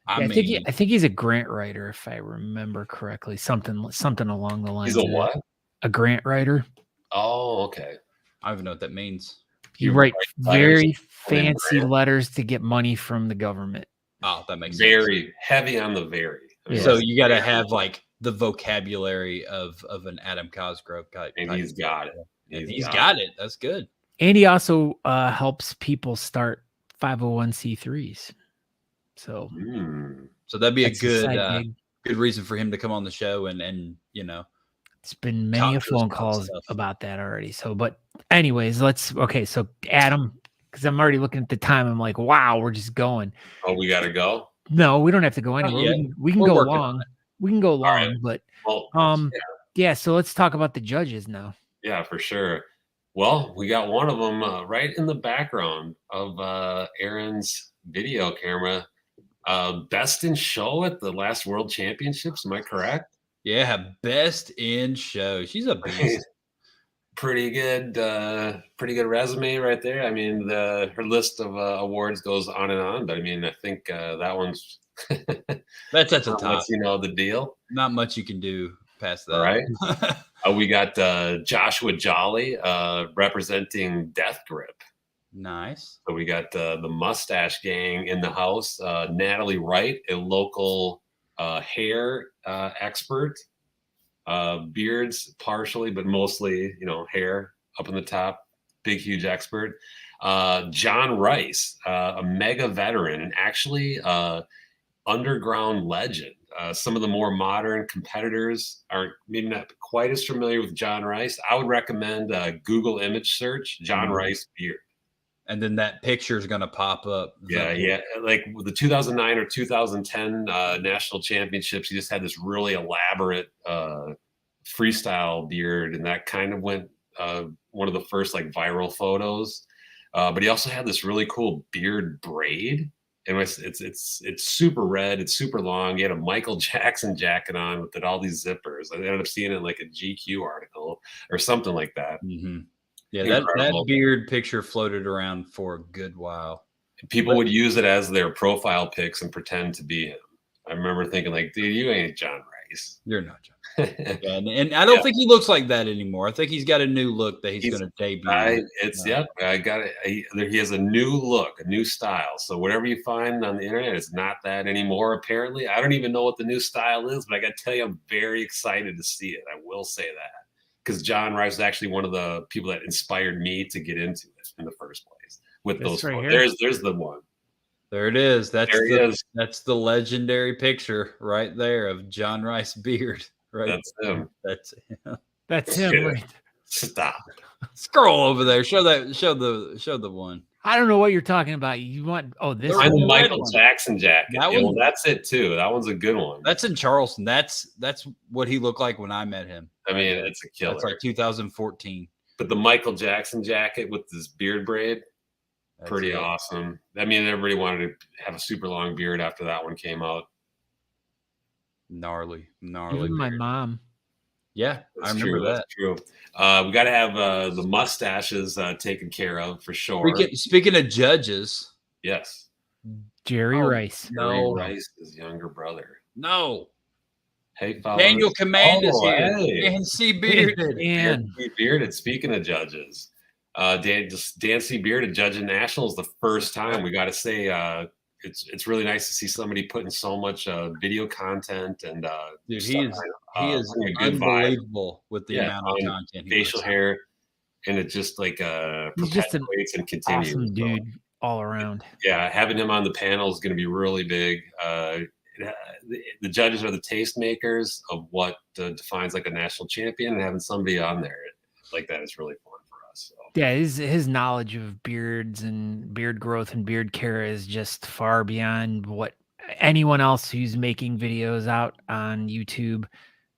I think he's a grant writer, if I remember correctly. Something along the lines. He's a what? A grant writer. Oh, okay. I don't even know what that means. You write very fancy letters to get money from the government. Oh, that makes very heavy on the very. Yeah. So you got to have like the vocabulary of an Adam Cosgrove type. And he's got it. He's got it. That's good. And he also helps people start 501c3s. So that'd be a good reason for him to come on the show and it's been many phone calls about that already. So, but anyways, so Adam, because I'm already looking at the time, I'm like, wow, we're just going. Oh, we got to go? No, we don't have to go anywhere. We can go long. We can go long, but yeah. So let's talk about the judges now. Yeah, for sure. Well, we got one of them right in the background of Aaron's video camera. Best in show at the last World Championships. Am I correct? Yeah, best in show. She's a beast. Pretty good resume right there. I mean, her list of awards goes on and on, but I mean, I think that one's that's at the top. You know the deal. Not much you can do past that. All right. We got Joshua Jolly representing Death Grip. Nice. So we got the Mustache Gang in the house. Natalie Wright, a local hair expert. Beards partially, but mostly, hair up in the top. Big, huge expert. John Rice, a mega veteran and actually underground legend. Some of the more modern competitors are maybe not quite as familiar with John Rice. I would recommend Google image search, John Rice beard. And then that picture is going to pop up. Yeah. Like the 2009 or 2010 national championships, he just had this really elaborate freestyle beard. And that kind of went one of the first like viral photos. But he also had this really cool beard braid. And it's super red. It's super long. He had a Michael Jackson jacket on with all these zippers. I ended up seeing it in like a GQ article or something like that. Mm-hmm. Yeah, that beard picture floated around for a good while. people would use it as their profile pics and pretend to be him. I remember thinking like, dude, you ain't John Rice. You're not John. Yeah, and I don't think he looks like that anymore. I think he's got a new look that he's going to debut. I got it. He has a new look, a new style. So whatever you find on the internet, it's not that anymore. Apparently, I don't even know what the new style is, but I got to tell you, I'm very excited to see it. I will say that because John Rice is actually one of the people that inspired me to get into it in the first place. With those, right there's the one. There it is. That's the legendary picture right there of John Rice beard. Right. That's him. That's him. That's him. Right. Stop. Scroll over there. Show the one. I don't know what you're talking about. You want this? I'm the Michael Jackson jacket. Well, that's it too. That one's a good one. That's in Charleston. That's what he looked like when I met him. I mean, it's a killer. That's like 2014. But the Michael Jackson jacket with this beard braid, pretty awesome. I mean, everybody wanted to have a super long beard after that one came out. Gnarly. Even my mom. Yeah, I remember that. That's true. We got to have the mustaches taken care of for sure. Speaking of judges, yes, Jerry Rice. Jerry Rice, his younger brother. No. Hey, fellas. Daniel Command is here. Hey. Dan C. Bearded. Dan C. Bearded. Speaking of judges, Dan C. Bearded judging nationals the first time. We got to say. It's really nice to see somebody putting so much video content and dude, he is unbelievable with the amount of content, facial hair, and it just like perpetuates and continues. Awesome dude all around. Yeah, having him on the panel is going to be really big. The judges are the tastemakers of what defines like a national champion, and having somebody on there like that is really fun. So. Yeah, his knowledge of beards and beard growth and beard care is just far beyond what anyone else who's making videos out on YouTube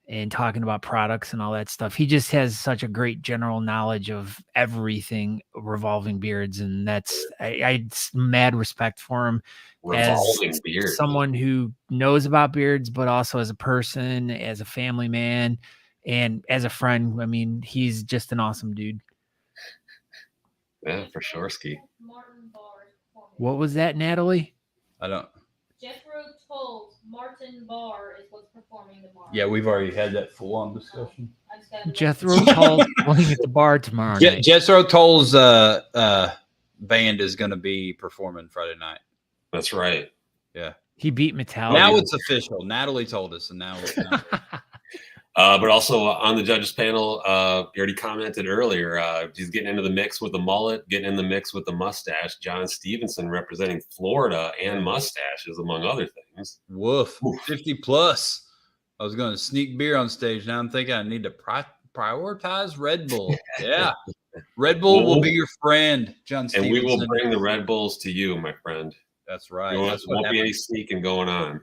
and talking about products and all that stuff. He just has such a great general knowledge of everything revolving beards, and that's I mad respect for him as someone who knows about beards, but also as a person, as a family man, and as a friend. I mean, he's just an awesome dude. Yeah, for sure, Ski. What was that, Natalie? I don't. Jethro Tull's Martin Barr is what's performing tomorrow. Yeah, we've already had that full-on discussion. Jethro Tull playing at the bar tomorrow night. Jethro Tull's band is going to be performing Friday night. That's right. Yeah. He beat Metallica. Now it's official. Natalie told us, and now it's but also on the judges panel, you already commented earlier, he's getting into the mix with the mullet, getting in the mix with the mustache. John Stevenson representing Florida and mustaches, among other things. Woof. 50 plus. I was going to sneak beer on stage. Now I'm thinking I need to prioritize Red Bull. Yeah. Red Bull will be your friend, John Stevenson. And we will bring the Red Bulls to you, my friend. That's right. There won't be any sneaking going on.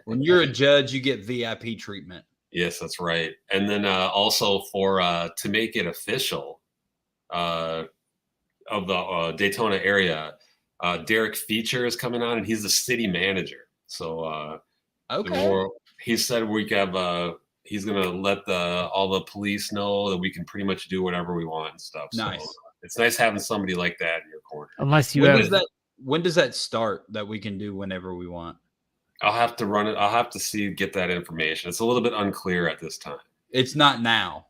When you're a judge, you get VIP treatment. Yes, that's right. And then also for to make it official of the Daytona area, Derek Feature is coming on, and he's the city manager. So he said we have he's gonna let all the police know that we can pretty much do whatever we want and stuff. Nice. So it's nice having somebody like that in your corner. Unless you when does that start that we can do whenever we want? I'll have to run it. I'll have to get that information. It's a little bit unclear at this time. It's not now.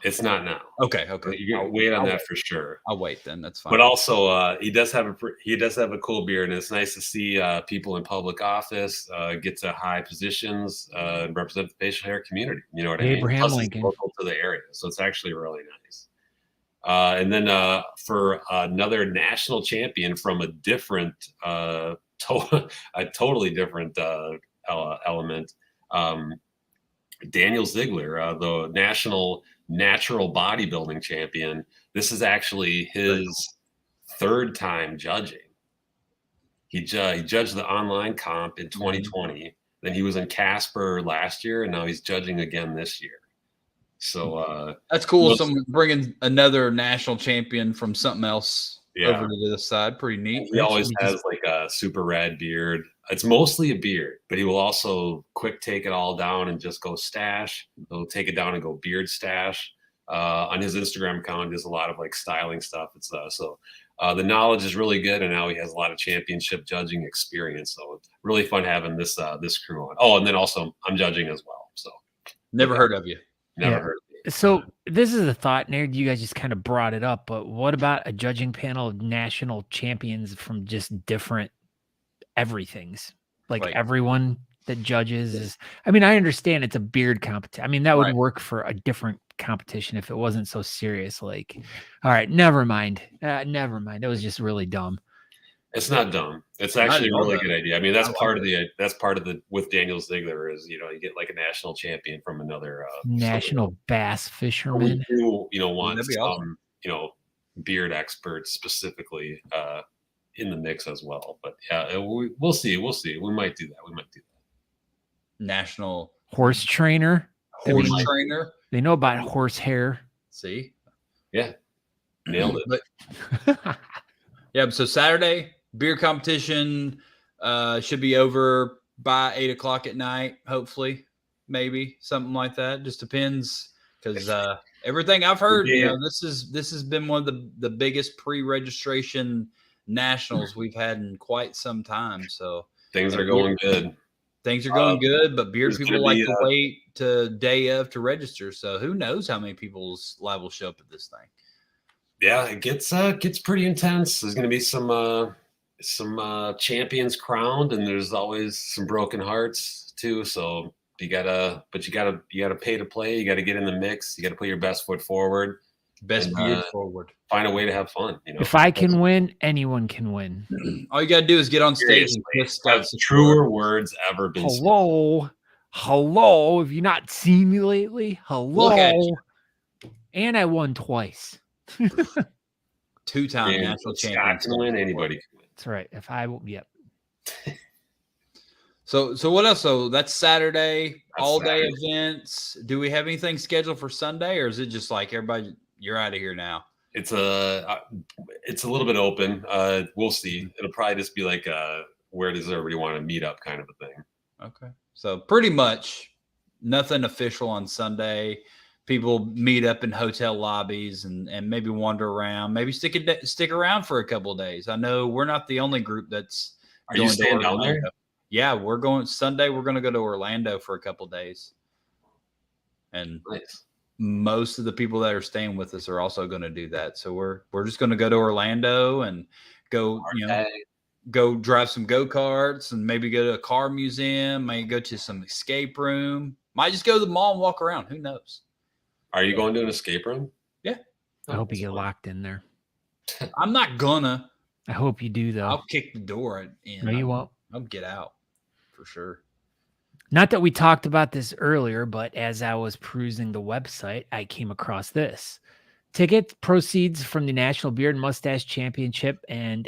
It's not now. Okay. You can wait on that for sure. I'll wait then. That's fine. But also, he does have a cool beard, and it's nice to see people in public office get to high positions and represent the facial hair community. You know what I mean? Abraham Lincoln, local to the area, so it's actually really nice. And then for another national champion from a different. A totally different element. Daniel Ziegler, the national natural bodybuilding champion. This is actually his third time judging. He judged the online comp in 2020. Then he was in Casper last year, and now he's judging again this year. So that's cool. Someone bringing another national champion from something else. Over to the side, pretty neat. He always has like a super rad beard. It's mostly a beard, but he will also quick take it all down and just go stash. He'll take it down and go beard stash. On his Instagram account, there's a lot of like styling stuff. It's The knowledge is really good, and now he has a lot of championship judging experience. So it's really fun having this crew on. Oh, and then also I'm judging as well. So Never heard of you. never heard of me. So this is a thought, and you guys just kind of brought it up, but what about a judging panel of national champions from just different everythings? Like Right. everyone that judges is, I mean, I understand it's a beard competition. I mean, that would Right. work for a different competition if it wasn't so serious. Like, all right, never mind. Never mind. It was just really dumb. It's not dumb. It's Not actually at a all really dumb. good idea. I mean, that's I like part of the with Daniel Ziegler is, you get like a national champion from another National bass we fisherman. do, want That'd be some, awesome. beard experts specifically in the mix as well. But yeah, we'll see. We'll see. We might do that. National Horse trainer. horse might- trainer. They know about horse hair. See? Yeah, nailed it. But yeah, so Saturday, beer competition should be over by 8:00 at night, hopefully, maybe something like that. Just depends, because everything I've heard, this has been one of the biggest pre-registration nationals we've had in quite some time. So Things are going good. things are going good, but beard there's people gonna like be, to wait to day of to register. So who knows how many people's live will show up at this thing. Yeah, it gets pretty intense. There's going to be some champions crowned, and there's always some broken hearts too. So you gotta pay to play. You got to get in the mix. You got to put your best foot forward. Best And, beard forward. Find a way to have fun. If I can win, anyone can win. All you got to do is get on stage and Seriously, kiss have stuff. truer words ever been Hello. Hello. Have you not seen me lately? Hello. Look at you. And I won twice. Two-time spoken. national Scott champion. can win. Anybody can win. That's right. If I will, yep. So what else? So that's Saturday, That's all day Saturday. events. Do we have anything scheduled for Sunday, or is it just like everybody, you're out of here now? It's a little bit open. We'll see. It'll probably just be like where does everybody want to meet up kind of a thing. Okay. So pretty much nothing official on Sunday. People meet up in hotel lobbies and maybe wander around, maybe stick around for a couple of days. I know we're not the only group that's Are you staying down there? Yeah, we're going Sunday. We're going to go to Orlando for a couple of days. And Nice. most of the people that are staying with us are also going to do that. So we're just going to go to Orlando and go, go drive some go-karts and maybe go to a car museum, maybe go to some escape room. Might just go to the mall and walk around. Who knows? Are you going to an escape room? Yeah. I hope you get locked in there. I'm not gonna. I hope you do, though. I'll kick the door in. No, you won't. I'll get out for sure. Not that we talked about this earlier, but as I was perusing the website, I came across this. Ticket proceeds from the National Beard Moustache Championship and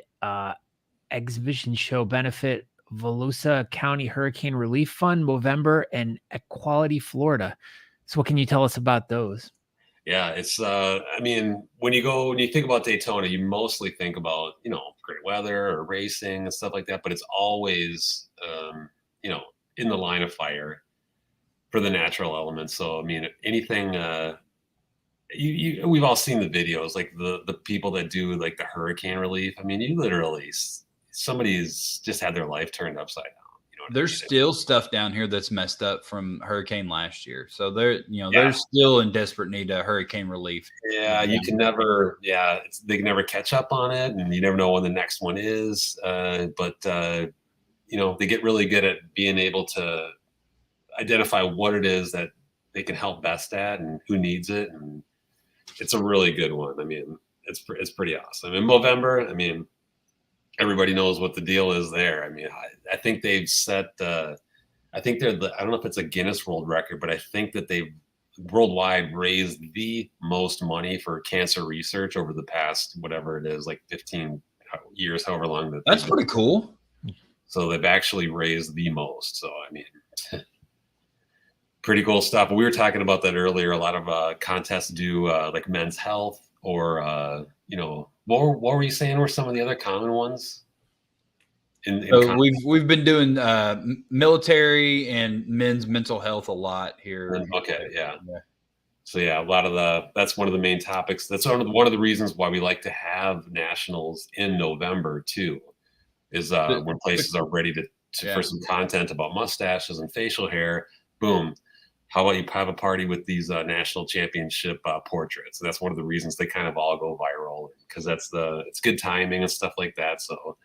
exhibition show benefit Volusia County Hurricane Relief Fund, Movember, and Equality Florida. So what can you tell us about those? Yeah, it's I mean, when you think about Daytona, you mostly think about, great weather or racing and stuff like that, but it's always in the line of fire for the natural elements. So I mean, anything we've all seen the videos, like the people that do like the hurricane relief. I mean, you literally somebody's just had their life turned upside down. There's still stuff down here that's messed up from hurricane last year. So they're still in desperate need of hurricane relief. Yeah, you can never. Yeah, they can never catch up on it, and you never know when the next one is. But they get really good at being able to identify what it is that they can help best at and who needs it, and it's a really good one. I mean, it's pretty awesome. In Movember, I mean, everybody knows what the deal is there. I mean, I think they've set. I think I don't know if it's a Guinness World Record, but I think that they've worldwide raised the most money for cancer research over the past, whatever it is, like 15 years, however long That's pretty cool. So they've actually raised the most. So, I mean, pretty cool stuff. We were talking about that earlier. A lot of contests do like men's health or, what were you saying were some of the other common ones? So we've been doing military and men's mental health a lot here. Okay, yeah. So yeah, that's one of the main topics. That's one of the reasons why we like to have nationals in November too, is when places are ready for some content about mustaches and facial hair. Boom. How about you have a party with these national championship portraits? And that's one of the reasons they kind of all go viral, because it's good timing and stuff like that. So,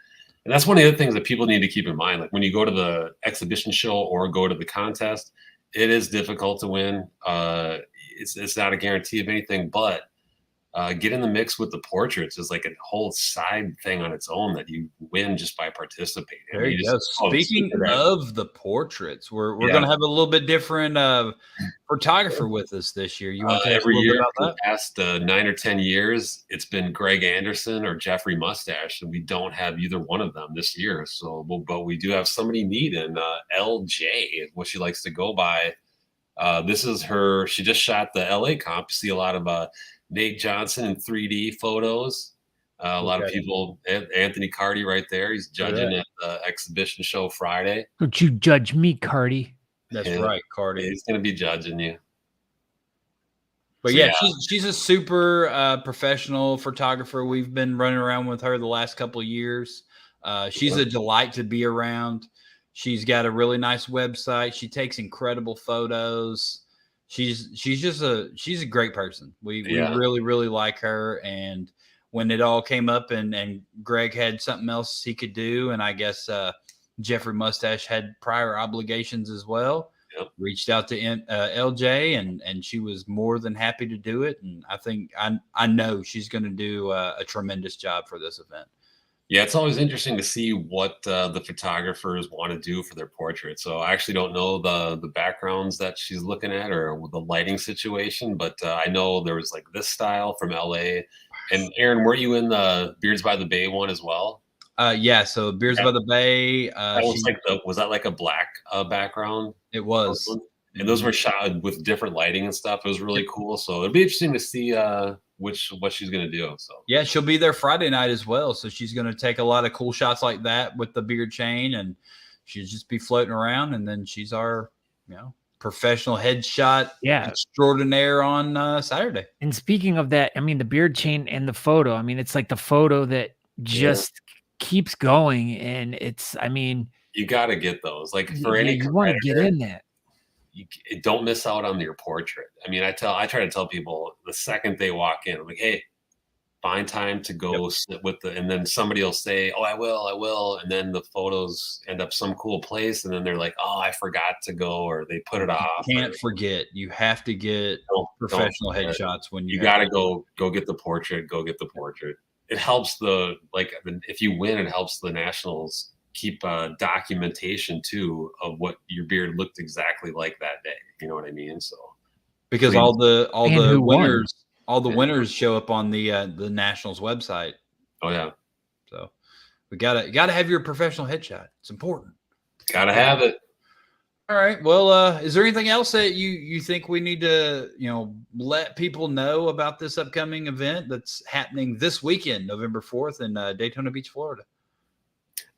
and that's one of the other things that people need to keep in mind. Like when you go to the exhibition show or go to the contest, it is difficult to win. It's not a guarantee of anything, but get in the mix with the portraits is like a whole side thing on its own that you win just by participating. There you go. Speaking of the portraits, we're going to have a little bit different photographer with us this year. You want to tell us a little bit about that? The past 9 or 10 years, it's been Greg Anderson or Jeffrey Mustache, and we don't have either one of them this year. So, but we do have somebody neat in LJ, what she likes to go by. This is her. She just shot the LA comp. You see a lot of Nate Johnston in 3D photos. A lot of people. Anthony Cardi right there. He's judging at the exhibition show Friday. Don't you judge me, Cardi. That's right, Cardi. He's going to be judging you. But so, yeah, she's a super professional photographer. We've been running around with her the last couple of years. She's a delight to be around. She's got a really nice website. She takes incredible photos. She's a great person. We really, really like her. And when it all came up and Greg had something else he could do, and I guess Jeffrey Mustache had prior obligations as well, reached out to LJ, and she was more than happy to do it. And I think I know she's going to do a tremendous job for this event. Yeah, it's always interesting to see what the photographers want to do for their portrait. So I actually don't know the backgrounds that she's looking at or the lighting situation, but I know there was like this style from LA. And Aaron, were you in the Beards by the Bay one as well? Yeah, so Beards by the Bay. Was that like a black background? It was. And those were shot with different lighting and stuff. It was really cool. So it'd be interesting to see what she's going to do. So yeah, she'll be there Friday night as well. So she's going to take a lot of cool shots like that with the beard chain, and she'll just be floating around. And then she's our, professional headshot extraordinaire on Saturday. And speaking of that, I mean, the beard chain and the photo, I mean, it's like the photo that just keeps going. And it's, I mean, you got to get those. Like for any you want to get in that. You don't miss out on your portrait. I mean, I try to tell people the second they walk in, I'm like, hey, find time to go sit with and then somebody will say, oh, I will. And then the photos end up some cool place. And then they're like, oh, I forgot to go, or they put it off. You can't forget. You have to get professional headshots when you got to go get the portrait, It helps if you win, it helps the nationals keep documentation too of what your beard looked exactly like that day. You know what I mean? So because all the winners show up on the Nationals website. Oh yeah. So we gotta have your professional headshot. It's important. Gotta have it. All right. Well, is there anything else that you think we need to let people know about this upcoming event that's happening this weekend, November 4th in Daytona Beach, Florida?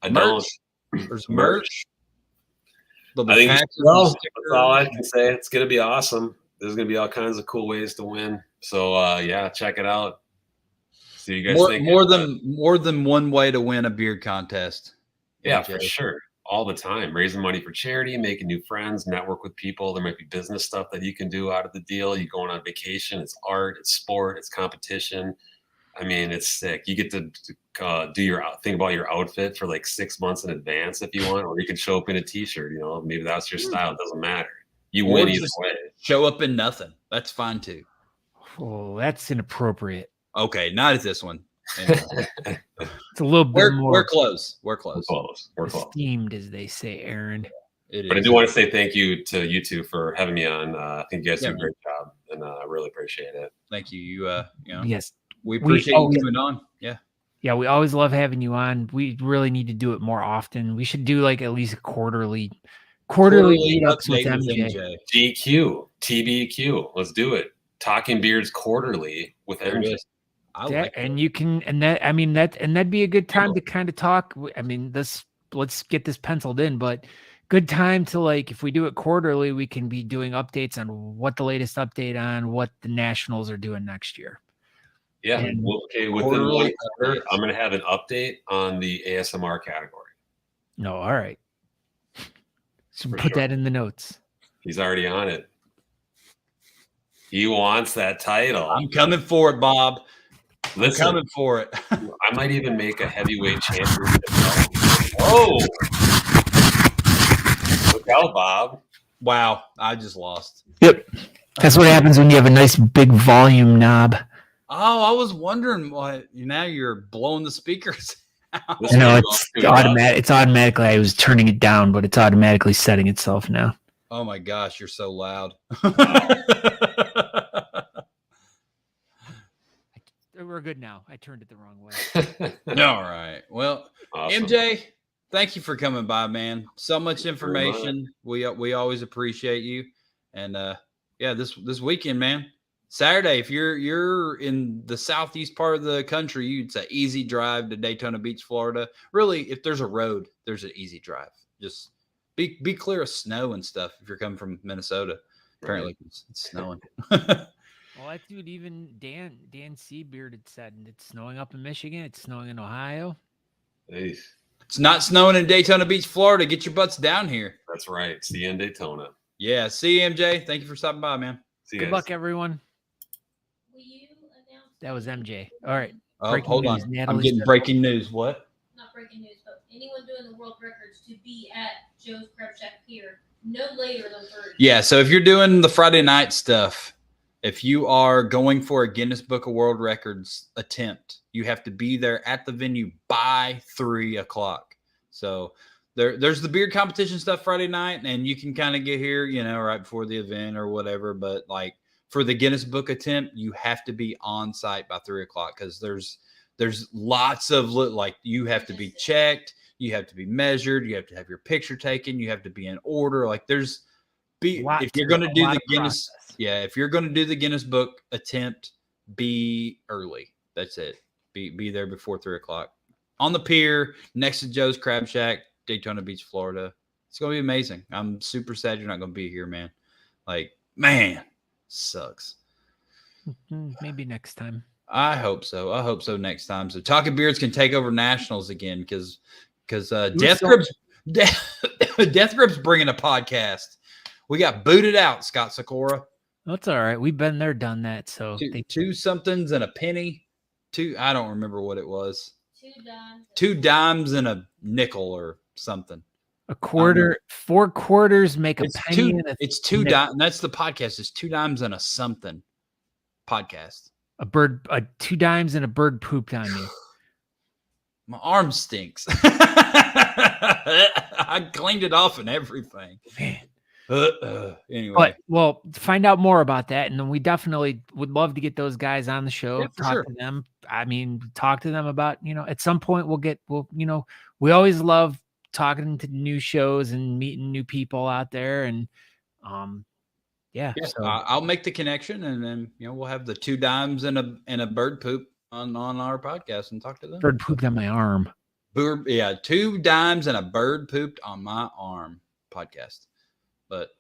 Merch. There's merch. I think that's all I can say. It's going to be awesome. There's going to be all kinds of cool ways to win. So check it out. So you guys think more than one way to win a beard contest. Yeah, for sure. All the time, raising money for charity, making new friends, network with people. There might be business stuff that you can do out of the deal. You're going on vacation. It's art. It's sport. It's competition. I mean, it's sick. You get to think about your outfit for like 6 months in advance if you want, or you can show up in a t-shirt, maybe that's your style. It doesn't matter. You win either way. Show up in nothing. That's fine too. Oh, that's inappropriate. Okay. Not at this one. Anyway. It's a little bit more. We're close. We're close. Esteemed, as they say, Aaron. But I do want to say thank you to you two for having me on. I think you guys do a great job, and I really appreciate it. Thank you. Yes. We appreciate you coming on. Yeah. Yeah, we always love having you on. We really need to do it more often. We should do like at least a quarterly meetups with MJ. GQ, TBQ. Let's do it. Talking Beards quarterly with MJ. That'd be a good time to kind of talk. I mean, let's get this penciled in, but good time to, like, if we do it quarterly, we can be doing updates on what the latest update on what the Nationals are doing next year. Yeah. And Well, okay. Within quarterly 1 quarter, I'm going to have an update on the ASMR category. no, all right. So For put sure. that in the notes. He's already on it. He wants that title. I'm coming for it, Bob. Listen, I'm coming for it. I might even make a heavyweight championship. Whoa! Look out, Bob. Wow, I just lost. Yep. That's what happens when you have a nice big volume knob. Oh, I was wondering why now you're blowing the speakers out. This I know one it's goes too automatic. It's automatically. I was turning it down, but it's automatically setting itself now. Oh my gosh, you're so loud. We're good now. I turned it the wrong way. loud. All right. Well, Awesome. MJ, thank you for coming by, man. So much Thank you very information. We always appreciate you. And yeah, this weekend, man. Saturday, if you're in the southeast part of the country, it's an easy drive to Daytona Beach, Florida. Really, if there's a road, there's an easy drive. Just be clear of snow and stuff if you're coming from Minnesota. Apparently, it's snowing. Well, that dude, even Dan Seabeard had said it's snowing up in Michigan. It's snowing in Ohio. Hey, It's not snowing in Daytona Beach, Florida. Get your butts down here. that's right. See you in Daytona. Yeah. See you, MJ. Thank you for stopping by, man. See you Good guys. luck, everyone. Will you announce? That was MJ. All right. Oh, Breaking hold news, on. I'm Natalie getting said- breaking news. What? Not breaking news, but anyone doing the world records to be at Joe's Crab Shack Pier no later than Thursday. Yeah. So if you're doing the Friday night stuff, if you are going for a Guinness Book of World Records attempt, you have to be there at the venue by 3:00. So there's the beard competition stuff Friday night, and you can kind of get here, right before the event or whatever. But like for the Guinness Book attempt, you have to be on site by 3:00 because there's lots of like you have to be checked, you have to be measured, you have to have your picture taken, you have to be in order. Like if you're going to do the Guinness. Yeah, if you're going to do the Guinness Book attempt, be early. That's it. Be there before 3:00 on the pier next to Joe's Crab Shack, Daytona Beach, Florida. It's going to be amazing. I'm super sad you're not going to be here, man. Like, man, sucks. Maybe next time. I hope so. I hope so next time. So Talking Beards can take over Nationals again because Death Grip's bringing a podcast. We got booted out, Scott Sikora. That's all right. We've been there, done that. So Two somethings and a penny. I don't remember what it was. 2 dimes. 2 dimes and a nickel or something. a quarter, 4 quarters make a It's penny. two. And It's 2 dimes. That's the podcast. It's 2 dimes and a something podcast. a bird, 2 dimes and a bird pooped on you. My arm stinks. I cleaned it off and everything. Man. Anyway, But well, find out more about that, and then we definitely would love to get those guys on the show. Yeah, for talk sure. to them. I mean, talk to them about at some point we always love talking to new shows and meeting new people out there, and yeah. So, I'll make the connection, and then we'll have the 2 dimes and a bird poop on our podcast and talk to them. bird pooped on my arm. 2 dimes and a bird pooped on my arm podcast. But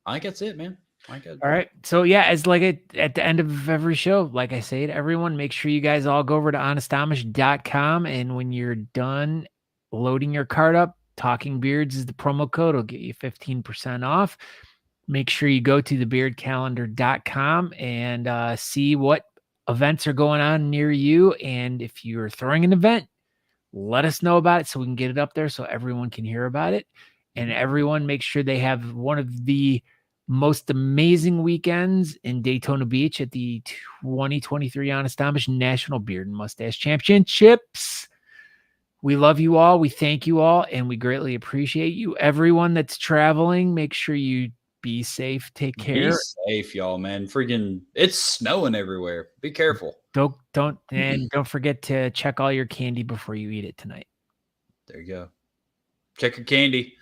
I think that's it, man. All right. So yeah, as like at the end of every show, like I say to everyone, make sure you guys all go over to honestamish.com, and when you're done loading your cart up, Talking Beards is the promo code. It'll get you 15% off. Make sure you go to thebeardcalendar.com and see what events are going on near you. And if you're throwing an event, let us know about it so we can get it up there so everyone can hear about it. And everyone make sure they have one of the most amazing weekends in Daytona Beach at the 2023 Honest Amish National Beard and Mustache Championships. We love you all. We thank you all, and we greatly appreciate you. Everyone that's traveling, make sure you be safe. Take care. Be safe, y'all, man. Freaking, it's snowing everywhere. Be careful. Don't forget to check all your candy before you eat it tonight. There you go. Check your candy.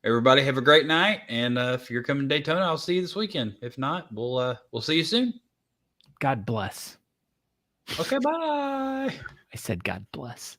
Everybody have a great night, and if you're coming to Daytona, I'll see you this weekend. If not, we'll see you soon. God bless. Okay, bye. I said God bless.